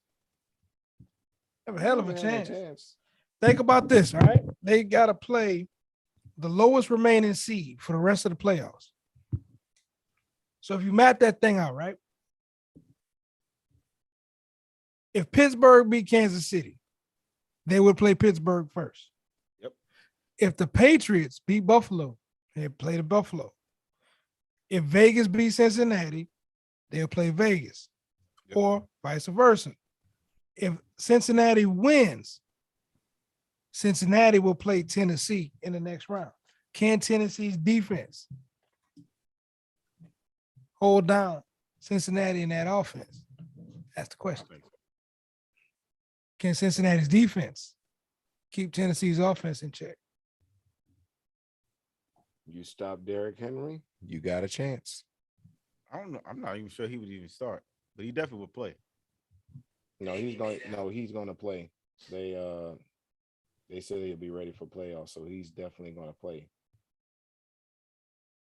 They have a hell of a chance. Think about this, all right? They got to play the lowest remaining seed for the rest of the playoffs. So if you map that thing out, right? If Pittsburgh beat Kansas City, they would play Pittsburgh first. Yep. If the Patriots beat Buffalo, they play the Buffalo. If Vegas beat Cincinnati, they'll play Vegas, or vice versa. If Cincinnati wins, Cincinnati will play Tennessee in the next round. Can Tennessee's defense hold down Cincinnati in that offense? That's the question. Can Cincinnati's defense keep Tennessee's offense in check? You stop Derrick Henry, you got a chance. I don't know. I'm not even sure he would even start, but he definitely would play. No, he's going to play. They said he'll be ready for playoffs, so he's definitely going to play.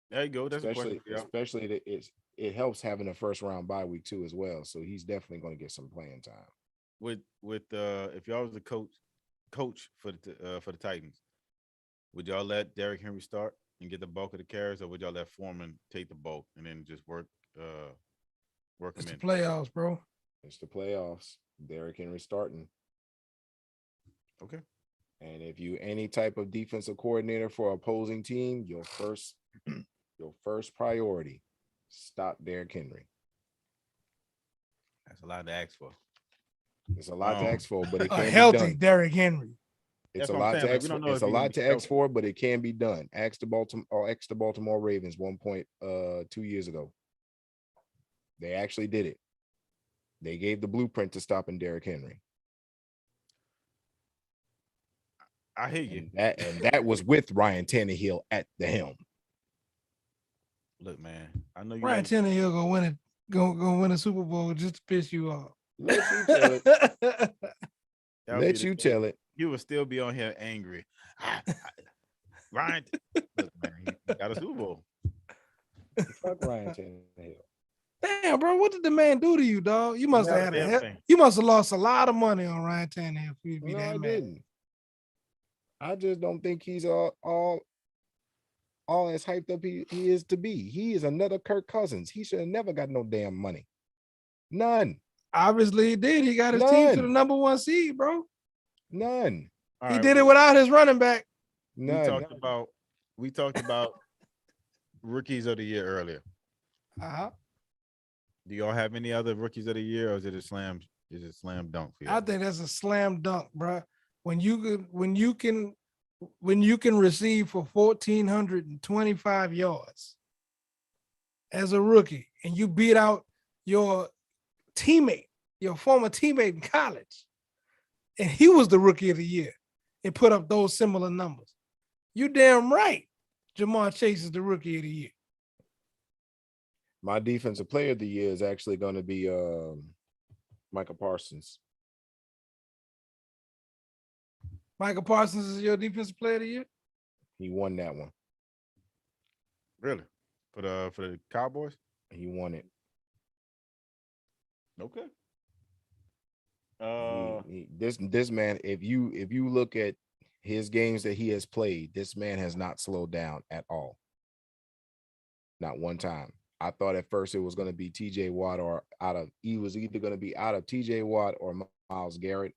There you go. That's especially that it helps having a first round bye week too as well. So he's definitely going to get some playing time. With if y'all was the coach for the Titans, would y'all let Derrick Henry start and get the bulk of the carries, or would y'all let Foreman take the bulk and then just work It's him the in? playoffs, bro. It's the playoffs. Derrick Henry starting. Okay. And if you any type of defensive coordinator for opposing team, your first priority, stop Derrick Henry. That's a lot to ask for. It's a lot to ask for, but it A can be healthy done. Derrick Henry. It's That's a what I'm lot saying. to Like, ask we for. don't know It's if a he lot gonna to be ask healthy. for, but it can be done. Ask the Baltimore Ravens 2 years ago. They actually did it. They gave the blueprint to stopping Derrick Henry. I hear you. And that was with Ryan Tannehill at the helm. Look, man, I know you Ryan like Tannehill gonna win a Super Bowl just to piss you off. Let you tell it. that would be Let the you thing. tell it. You would still be on here angry. Ryan, look, man, he got a Super Bowl. Fuck Ryan Tannehill. Damn, bro, what did the man do to you, dog? You must have Never had thing. you must have lost a lot of money on Ryan Tannehill for you to be No, that I mad. didn't. I just don't think he's all as hyped up he is to be. He is another Kirk Cousins. He should have never got no damn money. None. Obviously, he did. He got his team to the number 1 seed, bro. None. All He right, did it without his running back. None. We talked about rookies of the year earlier. Uh-huh. Do y'all have any other rookies of the year, or is it a slam dunk for you? I think that's a slam dunk, bro. When you can receive for 1,425 yards as a rookie, and you beat out your teammate, your former teammate in college, and he was the rookie of the year and put up those similar numbers. You damn right. Jamar Chase is the rookie of the year. My defensive player of the year is actually going to be Michael Parsons. Michael Parsons is your defensive player of the year? He won that one. Really? For the Cowboys? He won it. Okay. This man, if you look at his games that he has played, this man has not slowed down at all. Not one time. I thought at first it was going to be TJ Watt he was either going to be out of TJ Watt or Myles Garrett.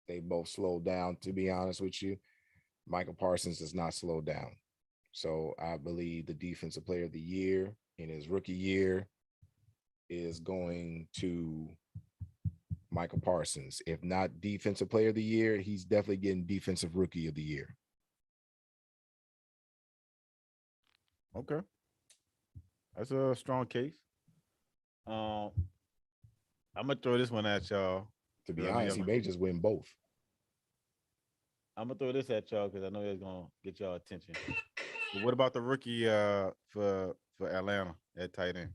They both slowed down, to be honest with you. Michael Parsons does not slow down. So I believe the defensive player of the year in his rookie year is going to Michael Parsons. If not defensive player of the year, he's definitely getting defensive rookie of the year. Okay. That's a strong case. I'm gonna throw this one at y'all. To be honest, he may just win both. I'm gonna throw this at y'all because I know it's gonna get y'all attention. But what about the rookie for Atlanta at tight end?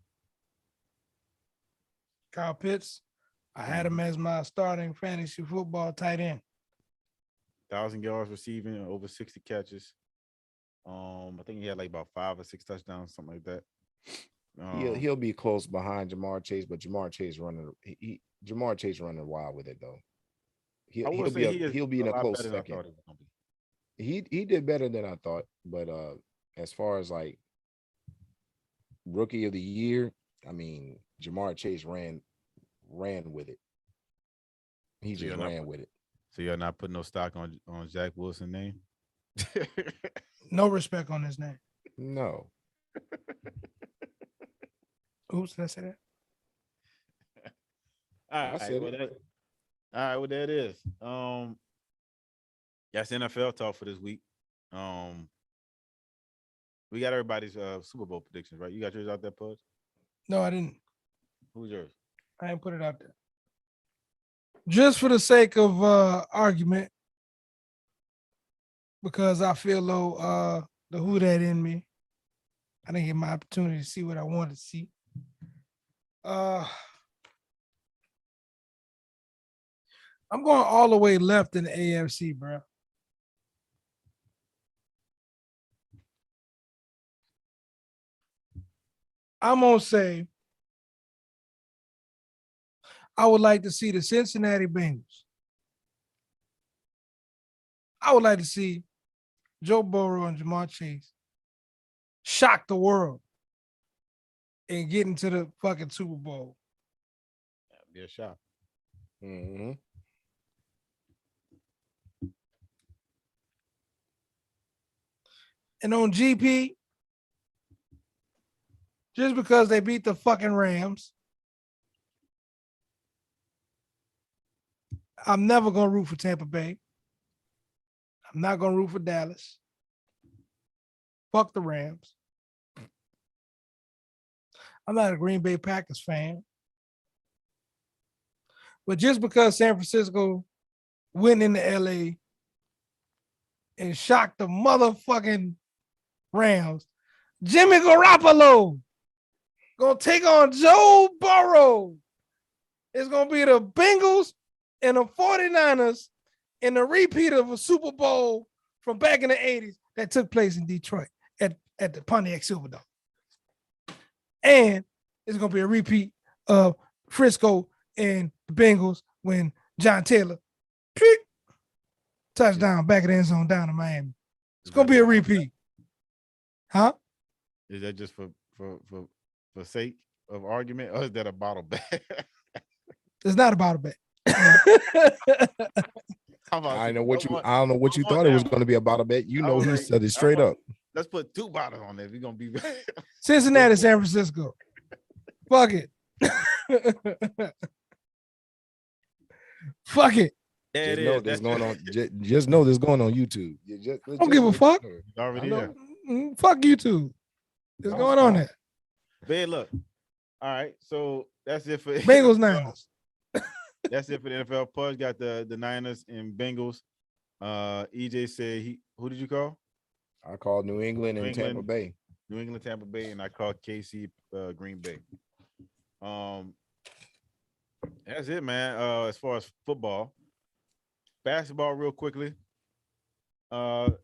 Kyle Pitts. I had him as my starting fantasy football tight end. 1,000 yards receiving, over 60 catches. I think he had like about 5 or 6 touchdowns, something like that. He'll be close behind Jamar Chase, but Jamar Chase running wild with it though. He'll be in a close second. He did better than I thought, but as far as like rookie of the year, I mean Jamar Chase ran with it. He just ran with it. So you're not putting no stock on Zach Wilson's name? No respect on his name. No. Oops, did I say that? All right, said well, it. there it is. That's NFL talk for this week. We got everybody's Super Bowl predictions, right? You got yours out there, Pudge? No, I didn't. Who's yours? I didn't put it out there. Just for the sake of argument, because I feel low the who that in me. I didn't get my opportunity to see what I wanted to see. I'm going all the way left in the AFC, bro. I'm gonna say I would like to see the Cincinnati Bengals. I would like to see Joe Burrow and Jamar Chase shock the world and get into the fucking Super Bowl. That'd be a shot. Mm-hmm. And on GP, just because they beat the fucking Rams, I'm never going to root for Tampa Bay. I'm not going to root for Dallas. Fuck the Rams. I'm not a Green Bay Packers fan. But just because San Francisco went into LA and shocked the motherfucking Rams, Jimmy Garoppolo gonna take on Joe Burrow. It's gonna be the Bengals and the 49ers in a repeat of a Super Bowl from back in the 80s that took place in Detroit at the Pontiac Silverdome. And it's gonna be a repeat of Frisco and the Bengals when John Taylor touchdown back of the end zone down in Miami. It's gonna be a repeat. Huh? Is that just for sake of argument, or is that a bottle bet? It's not about a bet. I don't know what you thought it was going to be about a bet. You know, he said it straight up. Let's put 2 bottles on there. We're gonna be Cincinnati, San Francisco. Fuck it. Fuck it. There Just know this going on. Just know this going on YouTube. I don't give a fuck. Already there. Fuck YouTube. It's going on there. Bad luck. All right, so that's it for Bengals Niners. That's it for the NFL. Pudge got the Niners and Bengals. EJ said who did you call? I called New England and Tampa Bay. New England, Tampa Bay, and I called KC Green Bay. That's it, man. As far as football, basketball, real quickly. And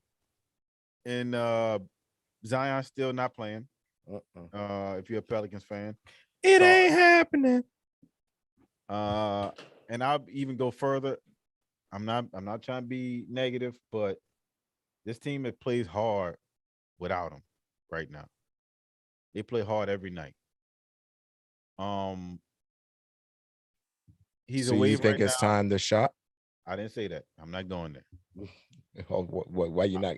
Zion still not playing. If you're a Pelicans fan, it ain't happening. And I'll even go further. I'm not trying to be negative, but this team that plays hard without him right now. They play hard every night. He's so away. You think right it's now. time to shop? I didn't say that. I'm not going there. Why you not?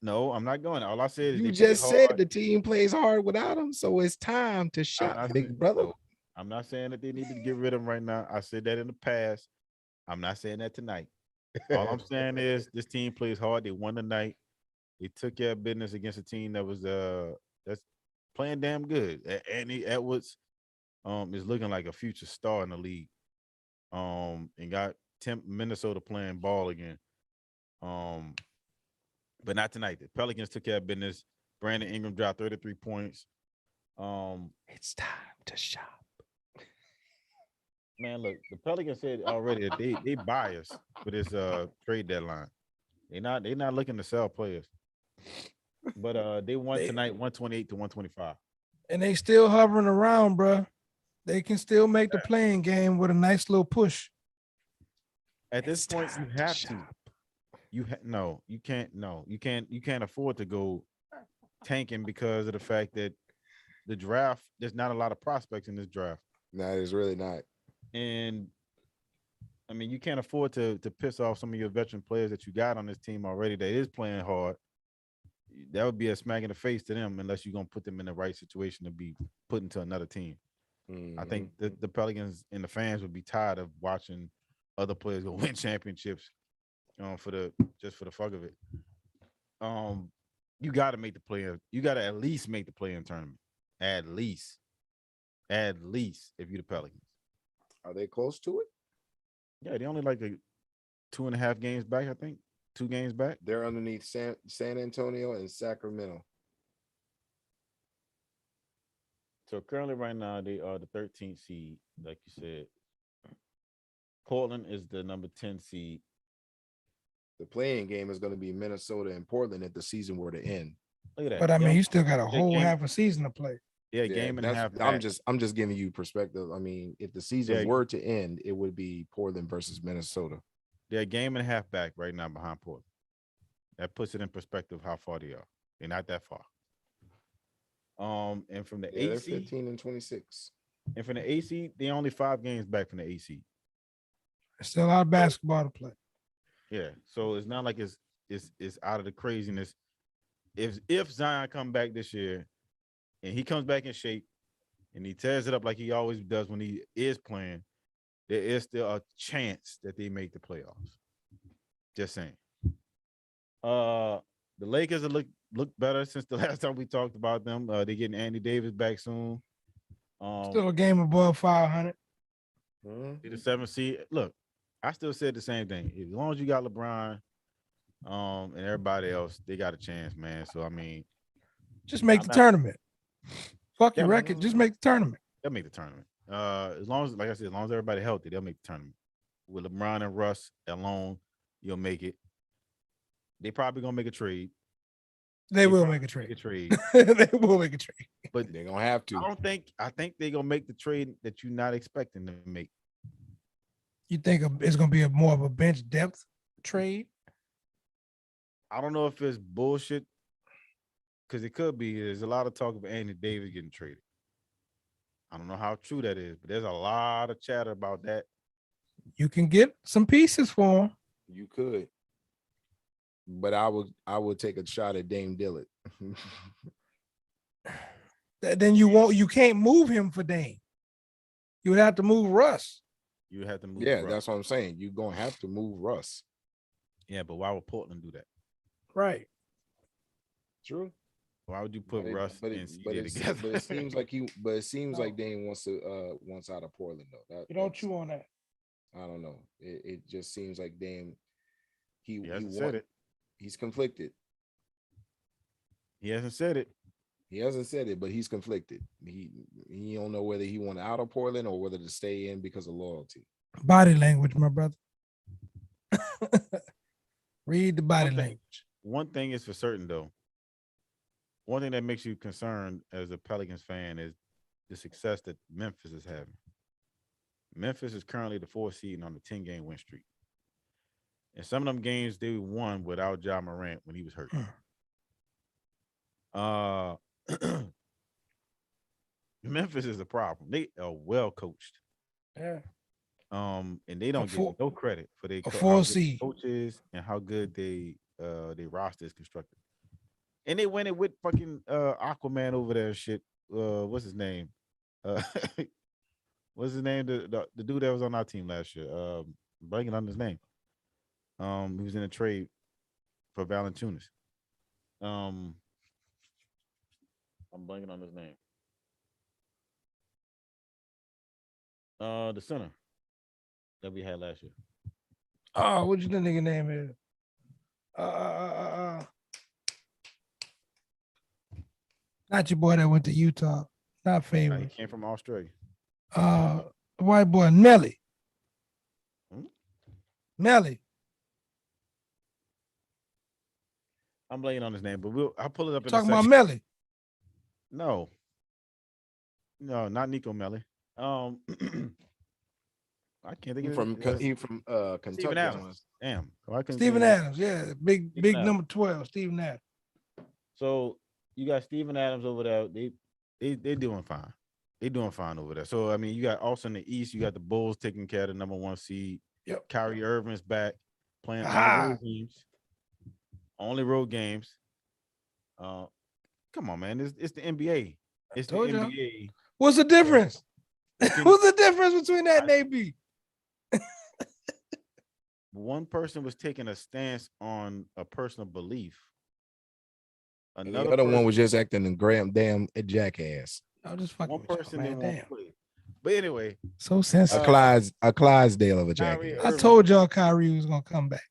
No, I'm not going there. All I said is you just said the team plays hard without him, so it's time to shop, big brother. I'm not saying that they need to get rid of him right now. I said that in the past. I'm not saying that tonight. All I'm saying is this team plays hard. They won tonight. They took care of business against a team that was that's playing damn good. Anthony Edwards is looking like a future star in the league. And got Minnesota playing ball again. But not tonight. The Pelicans took care of business. Brandon Ingram dropped 33 points. It's time to shop. Man, look, the Pelicans said already that they biased for this trade deadline. They're not looking to sell players. But they won tonight 128 to 125. And they still hovering around, bro. They can still make the playing game with a nice little push. At this point, you have to. You can't. No, you can't afford to go tanking because of the fact that the draft. There's not a lot of prospects in this draft. No, it's really not. And I mean, you can't afford to piss off some of your veteran players that you got on this team already that is playing hard. that would be a smack in the face to them unless you're gonna put them in the right situation to be put into another team. I think the Pelicans and the fans would be tired of watching other players go win championships for the fuck of it. You got to make the play. You got to at least make the play-in tournament. At least if you're the Pelicans. Are they close to it? Yeah, they only like 2.5 games back. I think 2 games back. They're underneath San Antonio and Sacramento. So currently, right now, they are the 13th seed, like you said. Portland is the number 10 seed. The playing game is going to be Minnesota and Portland if the season were to end. Look at that. But I mean, you still got a whole game, half a season to play. Yeah, game and a half. I'm just giving you perspective. I mean, if the season were to end, it would be Portland versus Minnesota. They're a game and a half back right now behind Portland. That puts it in perspective how far they are. They're not that far. And from the they're AC, 15 and 26. And from the AC, they're only 5 games back from the AC. There's still a lot of basketball to play. Yeah, so it's not like it's out of the craziness. If Zion come back this year, and he comes back in shape, and he tears it up like he always does when he is playing, there is still a chance that they make the playoffs. Just saying. The Lakers look better since the last time we talked about them. They're getting Anthony Davis back soon. Still a game above 500. The 7th seed. Look, I still said the same thing. As long as you got LeBron, and everybody else, they got a chance, man. So I mean, just make the tournament. Fuck your record. Just make the tournament. They'll make the tournament. As long as, like I said, as long as everybody healthy, they'll make the tournament. With LeBron and Russ alone, you'll make it. They probably gonna make a trade. They will make a trade. They will make a trade. But they're gonna have to. I think they're gonna make the trade that you're not expecting them to make. You think it's gonna be more of a bench depth trade? I don't know if it's bullshit, because it could be. There's a lot of talk of Anthony Davis getting traded. I don't know how true that is, but there's a lot of chatter about that. You can get some pieces for him. You could. But I would take a shot at Dame Dillard. Then you can't move him for Dame. You would have to move Russ. You would have to move. Yeah, Russ. That's what I'm saying. You're gonna have to move Russ. Yeah, but why would Portland do that? Right. True. Why would you put Russ and CJ together? But it seems like like Dame wants out of Portland though. You don't chew on that. I don't know. It just seems like Dame. He said it. He's conflicted. He hasn't said it. He hasn't said it, but he's conflicted. He don't know whether he want out of Portland or whether to stay in because of loyalty. Body language, my brother. Read the body language. One thing is for certain, though. One thing that makes you concerned as a Pelicans fan is the success that Memphis is having. Memphis is currently the 4th seed on the 10-game win streak. And some of them games they won without Ja Morant when he was hurt. Memphis is a problem. They are well coached. Yeah. And they don't get no credit for their coaches and how good they roster is constructed. And they went it with fucking Aquaman over there and shit. What's his name? What's his name? The dude that was on our team last year. Blanking on his name. He was in a trade for Valanciunas. I'm blanking on his name. The center that we had last year. Oh, what you the nigga name is? Not your boy that went to Utah. Not famous. He came from Australia. The white boy, Melly. Melly. I'm blanking on his name, but I'll pull it up. Talking about Melly. No, not Nico Melly. I can't think of He from Kentucky. Steven Adams. Damn. Steven Adams, yeah. Big Adams. Number 12, Steven Adams. So you got Steven Adams over there. They're doing fine. They're doing fine over there. So I mean, you got also in the East, you got the Bulls taking care of the number 1 seed. Yep. Kyrie Irving's back playing only road games. Uh, come on, man. It's the NBA. It's the Told y'all. NBA. What's the difference? Can- What's the difference between that and AB? One person was taking a stance on a personal belief. And Another the other one person- was just acting a damn jackass. I'm just fucking one with y'all, person man. didn't want to Damn. play. But anyway, So A sensitive. Clydesdale of a Kyrie jackass. I Irving- told y'all Kyrie was gonna come back.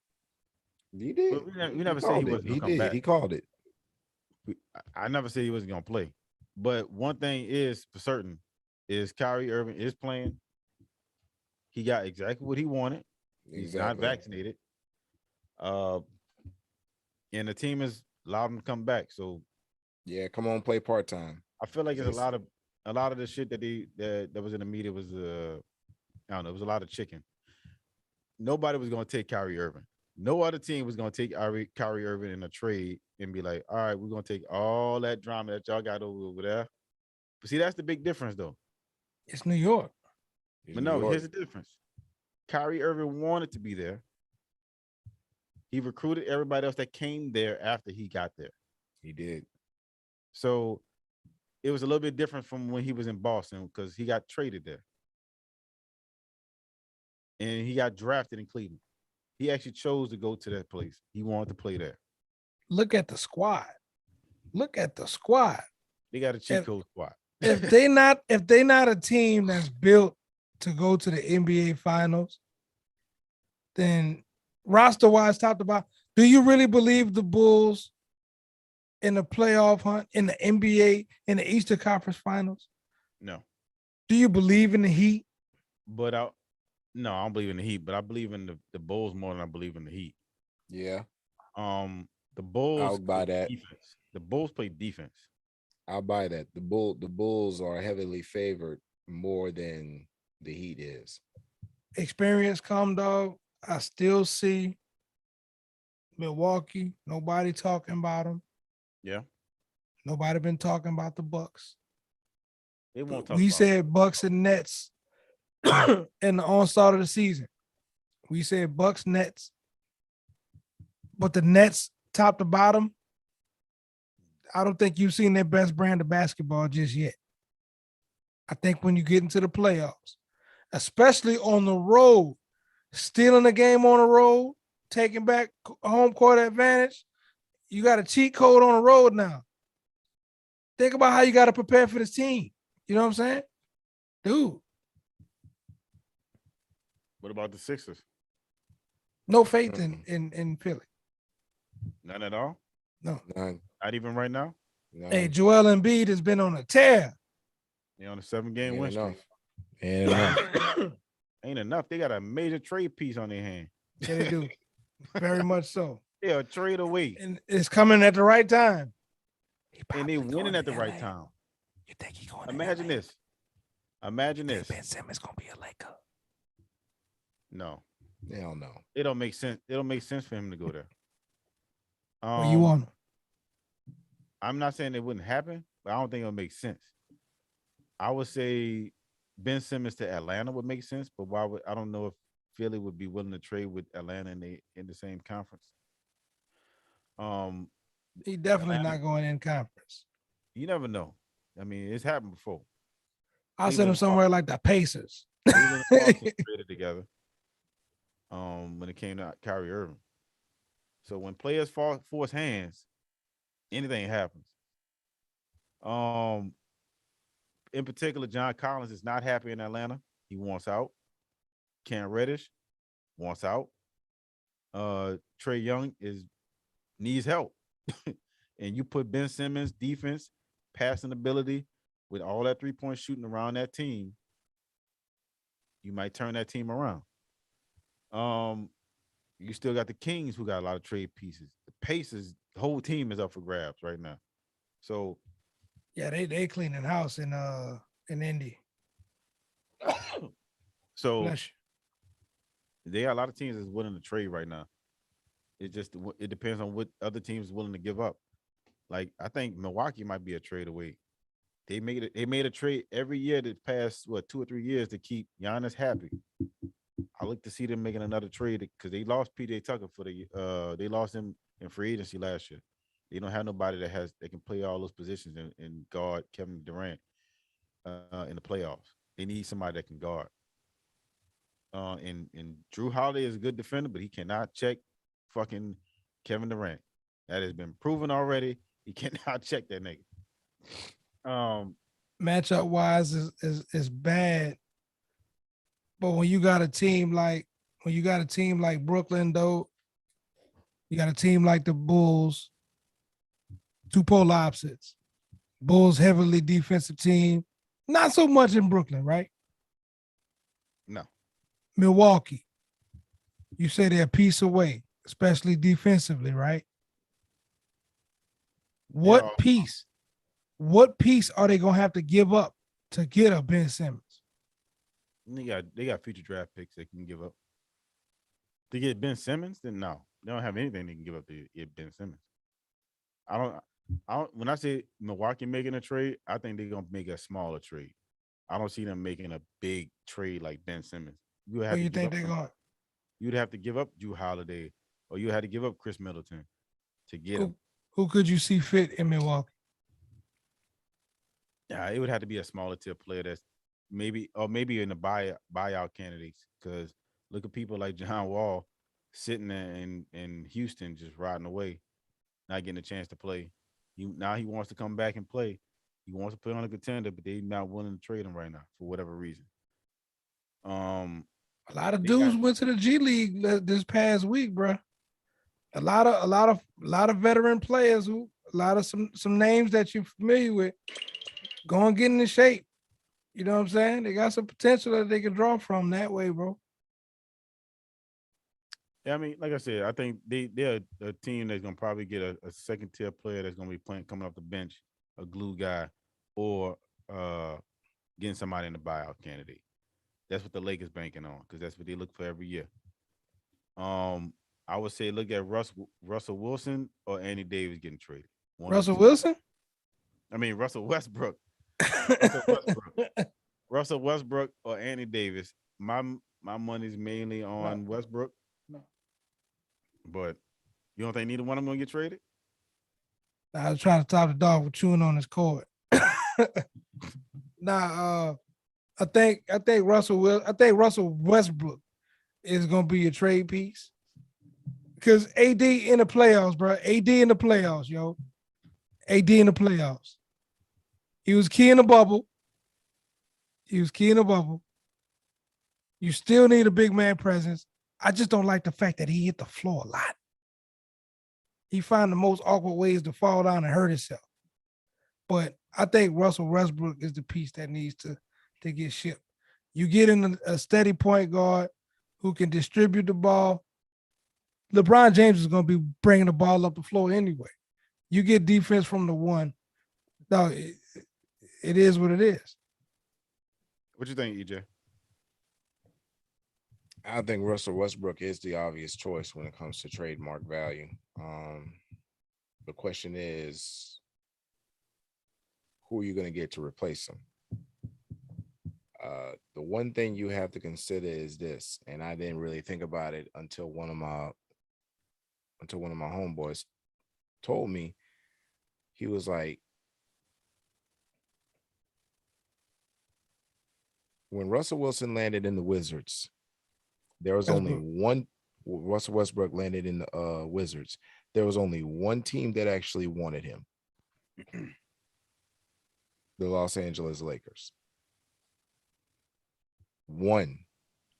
He did. But we never He said he called it. wasn't He gonna come did. back. He called it. I never said he wasn't gonna play. But one thing is for certain is Kyrie Irving is playing. He got exactly what he wanted. He's not Exactly. vaccinated. And the team has allowed him to come back. So Yeah, come on, play part time. I feel like it's Yes. a lot of the shit that was in the media was I don't know, it was a lot of chicken. Nobody was gonna take Kyrie Irving. No other team was gonna take Kyrie Irving in a trade and be like, all right, we're gonna take all that drama that y'all got over there. But see, that's the big difference though. It's New York. He's But New no, York. here's the difference. Kyrie Irving wanted to be there. He recruited everybody else that came there after he got there. He did. So it was a little bit different from when he was in Boston because he got traded there. And he got drafted in Cleveland. He actually chose to go to that place. He wanted to play there. Look at the squad. Look at the squad. They got a cheat If- code squad. If they not a team that's built to go to the NBA finals, then roster wise, top to bottom, do you really believe the Bulls in the playoff hunt in the NBA in the Eastern Conference Finals? No. Do you believe in the Heat? But I don't believe in the Heat, but I believe in the Bulls more than I believe in the Heat. Yeah, The Bulls I'll buy play that. defense. The Bulls play defense. I'll buy that. The Bulls are heavily favored more than the Heat is. Experience come, dog. I still see Milwaukee. Nobody talking about them. Yeah. Nobody been talking about the Bucks. They won't talk We about said Bucks and Nets in the onstart of the season. We said Bucks, Nets. But the Nets, top to bottom, I don't think you've seen their best brand of basketball just yet. I think when you get into the playoffs, especially on the road, stealing the game on the road, taking back home court advantage, you got a cheat code on the road now. Think about how you got to prepare for this team. You know what I'm saying? Dude, What about the Sixers? no faith in Philly. None at all? No. None. Not even right now? None. Hey, Joel Embiid has been on a tear. They're on a 7-game win Ain't enough. streak. Ain't enough. Ain't enough. They got a major trade piece on their hand. Yeah, they do. Very much so. They're a trade away. And it's coming at the right time. And they winning at the right time. You think he going Imagine this. Imagine this. Ben Simmons gonna be a Laker. No, Hell no. it don't make sense. It don't make sense for him to go there. What you want? I'm not saying it wouldn't happen, but I don't think it'll make sense. I would say Ben Simmons to Atlanta would make sense, but why would I don't know if Philly would be willing to trade with Atlanta in the same conference. He definitely Atlanta- not going in conference. You never know. I mean, it's happened before. I'll send him Cleveland- somewhere like the Pacers. Cleveland and Boston traded together. When it came to Kyrie Irving. So when players force hands, anything happens. In particular, John Collins is not happy in Atlanta. He wants out. Cam Reddish wants out. Trey Young needs help. And you put Ben Simmons defense, passing ability with all that 3-point shooting around that team, you might turn that team around. You still got the Kings who got a lot of trade pieces. The Pacers, the whole team is up for grabs right now. So Yeah, they cleaning house in Indy. so Bless you. they got a lot of teams that's willing to trade right now. It depends on what other teams willing to give up. Like I think Milwaukee might be a trade away. They made a trade every year the past 2 or 3 years to keep Giannis happy. I look to see them making another trade because they lost PJ Tucker they lost him in free agency last year. They don't have nobody that can play all those positions and guard Kevin Durant in the playoffs. They need somebody that can guard. And Drew Holiday is a good defender, but he cannot check fucking Kevin Durant. That has been proven already. He cannot check that nigga. Matchup wise is bad. But when you got a team like Brooklyn, though, you got a team like the Bulls, two polar opposites. Bulls heavily defensive team, not so much in Brooklyn, right? No. Milwaukee, you say they're a piece away, especially defensively, right? What Yeah. piece? What piece are they gonna have to give up to get a Ben Simmons? They got future draft picks they can give up. To get Ben Simmons, then no. They don't have anything they can give up to get Ben Simmons. I don't when I say Milwaukee making a trade, I think they're gonna make a smaller trade. I don't see them making a big trade like Ben Simmons. You would have What to you give think up they're going? You'd have to give up Drew Holiday, or you had to give up Chris Middleton to get him. Who could you see fit in Milwaukee? Yeah, it would have to be a smaller tier player that's maybe in the buyout candidates. Because look at people like John Wall sitting there in Houston just riding away, not getting a chance to play. Now he wants to come back and play. He wants to play on a contender, but they're not willing to trade him right now for whatever reason. A lot of dudes went to the G League this past week, bro. A lot of veteran players some names that you're familiar with go and get in shape. You know what I'm saying? They got some potential that they can draw from that way, bro. Yeah, I mean, like I said, I think they're a team that's gonna probably get a second tier player that's gonna be playing coming off the bench, a glue guy, or getting somebody in the buyout candidate. That's what the Lakers banking on because that's what they look for every year. I would say look at Russell Wilson or Andy Davis getting traded. Russell Wilson? I mean Russell Westbrook. Russell Westbrook or Andy Davis. My money's mainly on Westbrook. No. But you don't think neither one of them gonna get traded? I was trying to top the dog with chewing on his cord. I think Russell Westbrook is gonna be a trade piece. Because AD in the playoffs, bro. AD in the playoffs, yo. AD in the playoffs. He was key in the bubble. You still need a big man presence. I just don't like the fact that he hit the floor a lot. He found the most awkward ways to fall down and hurt himself. But I think Russell Westbrook is the piece that needs to get shipped. You get in a steady point guard who can distribute the ball. LeBron James is going to be bringing the ball up the floor anyway. You get defense from the one. No, it is what it is. What you think, EJ? I think Russell Westbrook is the obvious choice when it comes to trademark value. The question is, who are you going to get to replace him? The one thing you have to consider is this, and I didn't really think about it until one of my homeboys told me. He was like, when Russell Wilson landed in the Wizards, there was only one. Russell Westbrook landed in the Wizards. There was only one team that actually wanted him. The Los Angeles Lakers. One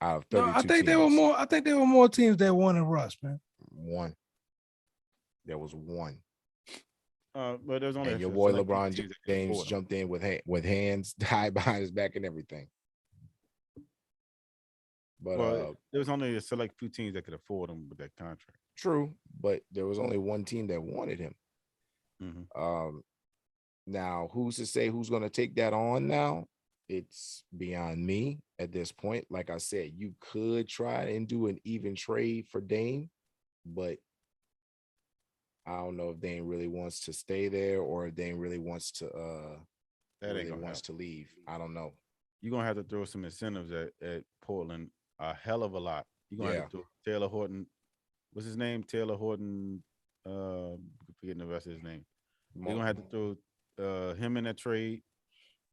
out of 32 I think teams. there were more. I think there were more teams that wanted Russ, man. One. There was one. But there's only and your boy LeBron James jumped in with hands tied behind his back and everything. But there was only a select few teams that could afford him with that contract. True, but there was only one team that wanted him. Mm-hmm. Now, who's to say who's going to take that on now? It's beyond me at this point. Like I said, you could try and do an even trade for Dame, but I don't know if Dame really wants to stay there or if Dame really wants to leave. I don't know. You're gonna have to throw some incentives at Portland a hell of a lot. You're gonna have to throw Taylor Horton. What's his name? Taylor Horton. forgetting the rest of his name. They're gonna have to throw him in that trade.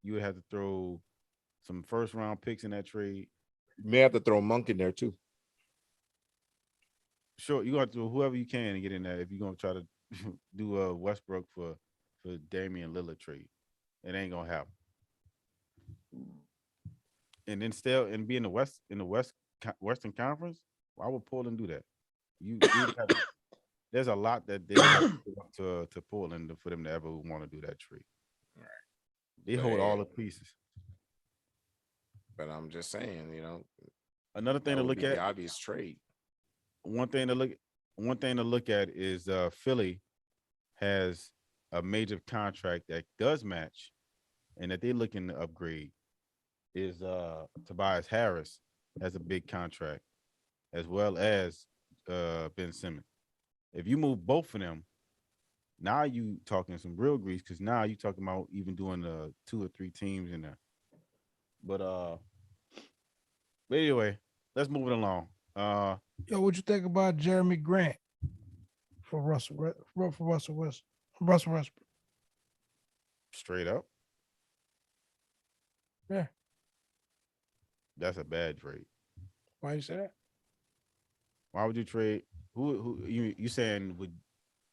You would have to throw some first round picks in that trade. You may have to throw Monk in there too. Sure, you got to whoever you can to get in there if you're gonna try to do a Westbrook for Damian Lillard trade. It ain't gonna happen. And then still and be in the Western Conference. Why would Portland do that? There's a lot that they have to Portland for them to ever want to do that trade. Right. They hold all the pieces. But I'm just saying, Another thing to look at, the obvious trade. One thing to look at is Philly has a major contract that does match, and that they're looking to upgrade. Is Tobias Harris has a big contract, as well as Ben Simmons. If you move both of them, now you talking some real grease, because now you talking about even doing 2 or 3 teams in there. But anyway, let's move it along. Yo, what you think about Jeremy Grant for Russell Westbrook? Straight up, Yeah. that's a bad trade. Why you say that? Why would you trade? Who you saying would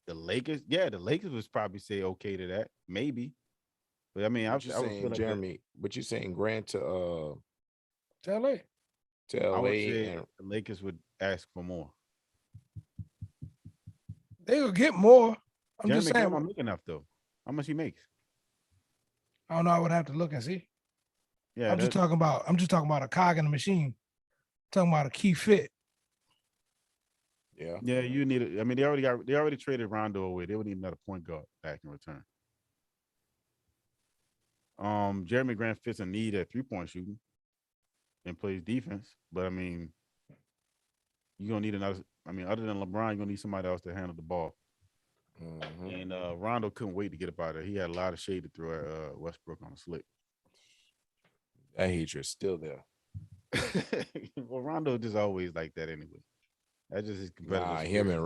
the Lakers? Yeah, the Lakers would probably say okay to that, maybe. But I mean, I would feel like Jeremy, but you saying Grant to LA. I would LA say and the Lakers would ask for more. They will get more. I'm Jeremy just saying. Grant don't make enough though. How much he makes? I don't know. I would have to look and see. Yeah, I'm just talking about a cog in the machine. Talking about a key fit. yeah. Yeah, you need it. I mean, they already traded Rondo away. They would need another point guard back in return. Jeremy Grant fits a need at 3-point shooting and plays defense, but I mean, you're gonna need another. I mean, other than LeBron, you're gonna need somebody else to handle the ball. Mm-hmm. And Rondo couldn't wait to get up out of there. He had a lot of shade to throw at Westbrook on a slick. That hatred's still there. Well, Rondo just always like that anyway. That's just his competitive. Nah,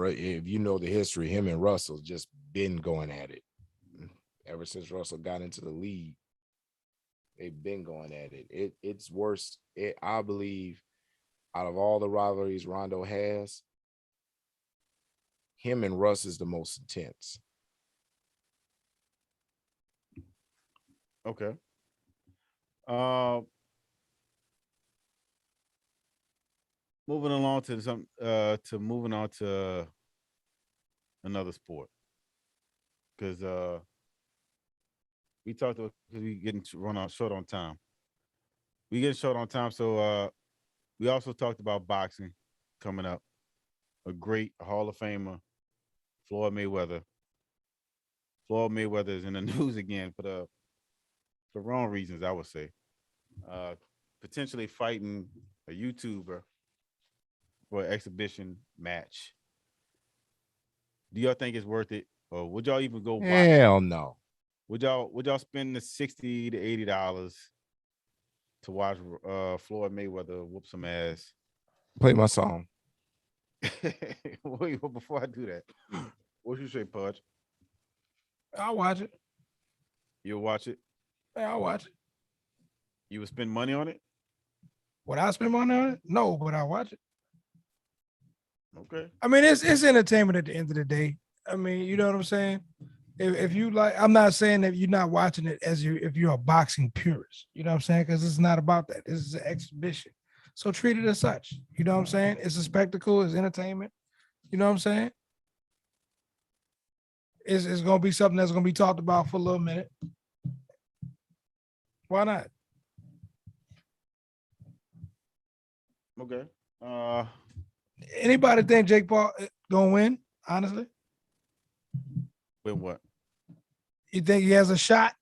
if you know the history, him and Russell just been going at it. Ever since Russell got into the league, they've been going at it. It's worse. I believe out of all the rivalries Rondo has, him and Russ is the most intense. Okay. Moving along to another sport, because we talked about we getting short on time. So we also talked about boxing coming up. A great Hall of Famer, Floyd Mayweather. Floyd Mayweather is in the news again for the wrong reasons, I would say. Potentially fighting a YouTuber for an exhibition match. Do y'all think it's worth it, or would y'all even go watch? Hell no. Would y'all spend the $60 to $80 to watch Floyd Mayweather whoop some ass? Play my song. Wait, before I do that, what you say, Pudge? I'll watch it. You'll watch it? Yeah, I'll watch it. You would spend money on it? Would I spend money on it? No, but I'll watch it. Okay. I mean, it's entertainment at the end of the day. I mean, you know what I'm saying? If you like, I'm not saying that you're not watching it if you're a boxing purist. You know what I'm saying? Because it's not about that. This is an exhibition. So treat it as such. You know what I'm saying? It's a spectacle. It's entertainment. You know what I'm saying? It's going to be something that's going to be talked about for a little minute. Why not? Okay. Anybody think Jake Paul going to win, honestly? With what? You think he has a shot?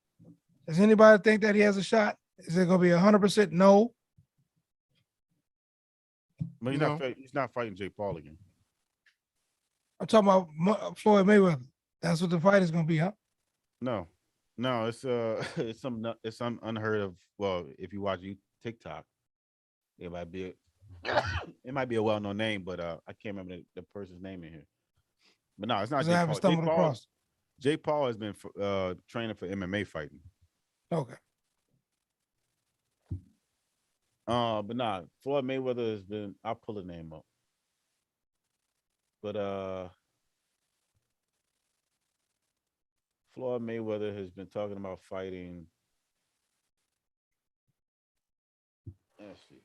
Does anybody think that he has a shot? Is it going to be 100% no? But he's not fighting Jake Paul again. I'm talking about Floyd Mayweather. That's what the fight is going to be, huh? No, it's it's unheard of. Well, if you watch TikTok, it might be a well-known name, but I can't remember the person's name in here. But no, it's not I haven't stumbled across. Jake Paul has been training for MMA fighting. Okay. But nah, Floyd Mayweather has been. I'll pull the name up. But Floyd Mayweather has been talking about fighting. Let's see.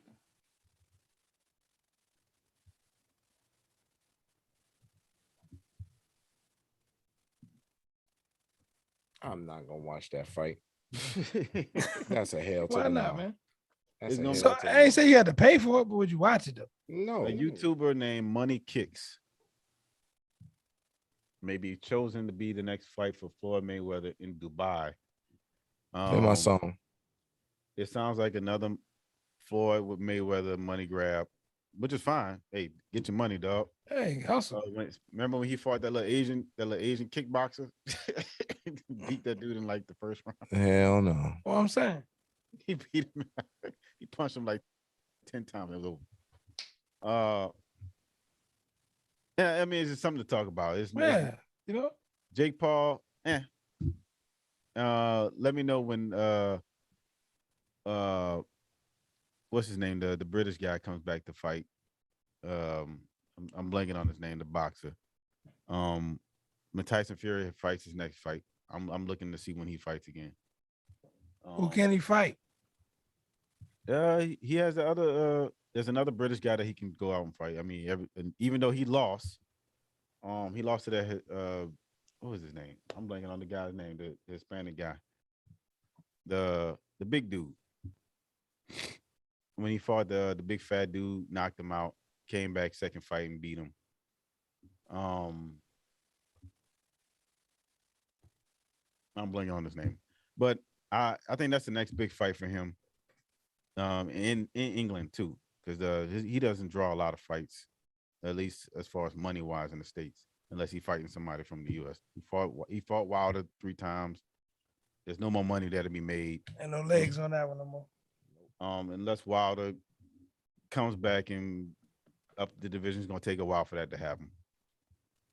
I'm not gonna watch that fight. That's a hell to Why the not, no. man? That's It's a gonna- hell So to the I ain't no. say you had to pay for it, but would you watch it though? No. A YouTuber named Money Kicks may be chosen to be the next fight for Floyd Mayweather in Dubai. Play my song. It sounds like another Floyd with Mayweather money grab, which is fine. Hey, get your money, dog. Hey, hustle. Remember when he fought that little Asian kickboxer? Beat that dude in like the first round. Hell no. What I'm saying. He beat him. He punched him like 10 times. It was over. Yeah, I mean, it's just something to talk about. It's You know? Jake Paul. Let me know when what's his name? The British guy comes back to fight. I'm blanking on his name, the boxer. When Tyson Fury fights his next fight, I'm looking to see when he fights again. Who can he fight? He has the other. There's another British guy that he can go out and fight. I mean, even though he lost to that. What was his name? I'm blanking on the guy's name. The Hispanic guy. The big dude. When he fought the big fat dude, knocked him out. Came back second fight and beat him. I'm blanking on his name, but I think that's the next big fight for him. In England too, because he doesn't draw a lot of fights, at least as far as money wise in the States, unless he's fighting somebody from the U.S. He fought Wilder 3 times. There's no more money there to be made. Ain't no legs on that one no more. Unless Wilder comes back and up the division, is gonna take a while for that to happen.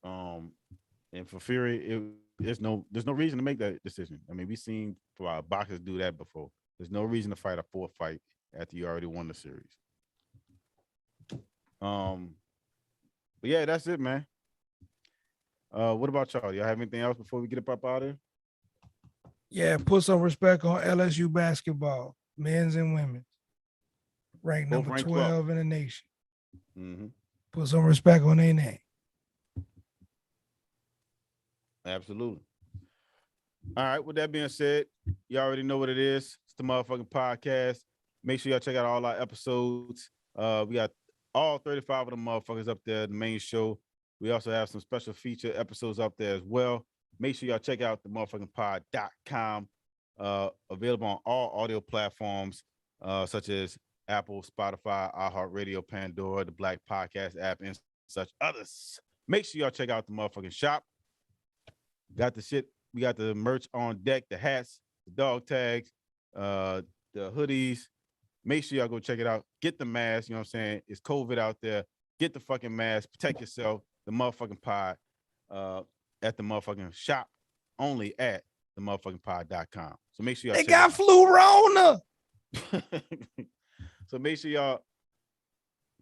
And for Fury, there's no reason to make that decision. I mean, we've seen boxers do that before. There's no reason to fight a 4th fight after you already won the series. But yeah, that's it, man. What about y'all? Y'all have anything else before we get up out of here? Yeah, put some respect on LSU basketball, men's and women's. Ranked Both number ranked 12 in the nation. Mm-hmm. Put some respect on their name. Absolutely. All right. With that being said, you already know what it is. It's the motherfucking podcast. Make sure y'all check out all our episodes. We got all 35 of them motherfuckers up there, the main show. We also have some special feature episodes up there as well. Make sure y'all check out the motherfuckingpod.com. Available on all audio platforms, such as Apple, Spotify, iHeartRadio, Pandora, the Black Podcast app, and such others. Make sure y'all check out the motherfucking shop. Got the shit. We got the merch on deck, the hats, the dog tags, the hoodies. Make sure y'all go check it out. Get the mask. You know what I'm saying? It's COVID out there. Get the fucking mask. Protect yourself. The motherfucking pod at the motherfucking shop only at the motherfuckingpod.com. So make sure y'all They got Flu-Rona. So make sure y'all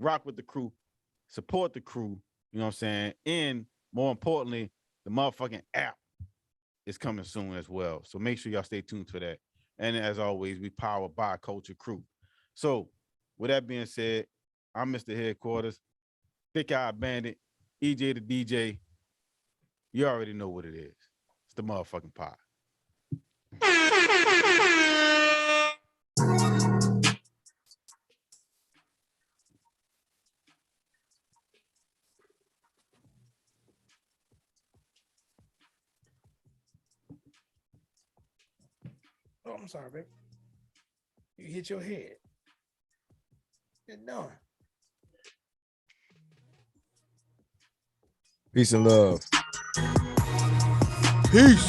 rock with the crew, support the crew. You know what I'm saying? And more importantly, the motherfucking app is coming soon as well. So make sure y'all stay tuned for that. And as always, we powered by Culture Crew. So with that being said, I'm Mr. Headquarters, Thick Eye Bandit, EJ the DJ. You already know what it is. It's the motherfucking pod. Oh, I'm sorry, babe. You hit your head. You're done. Peace and love. Peace.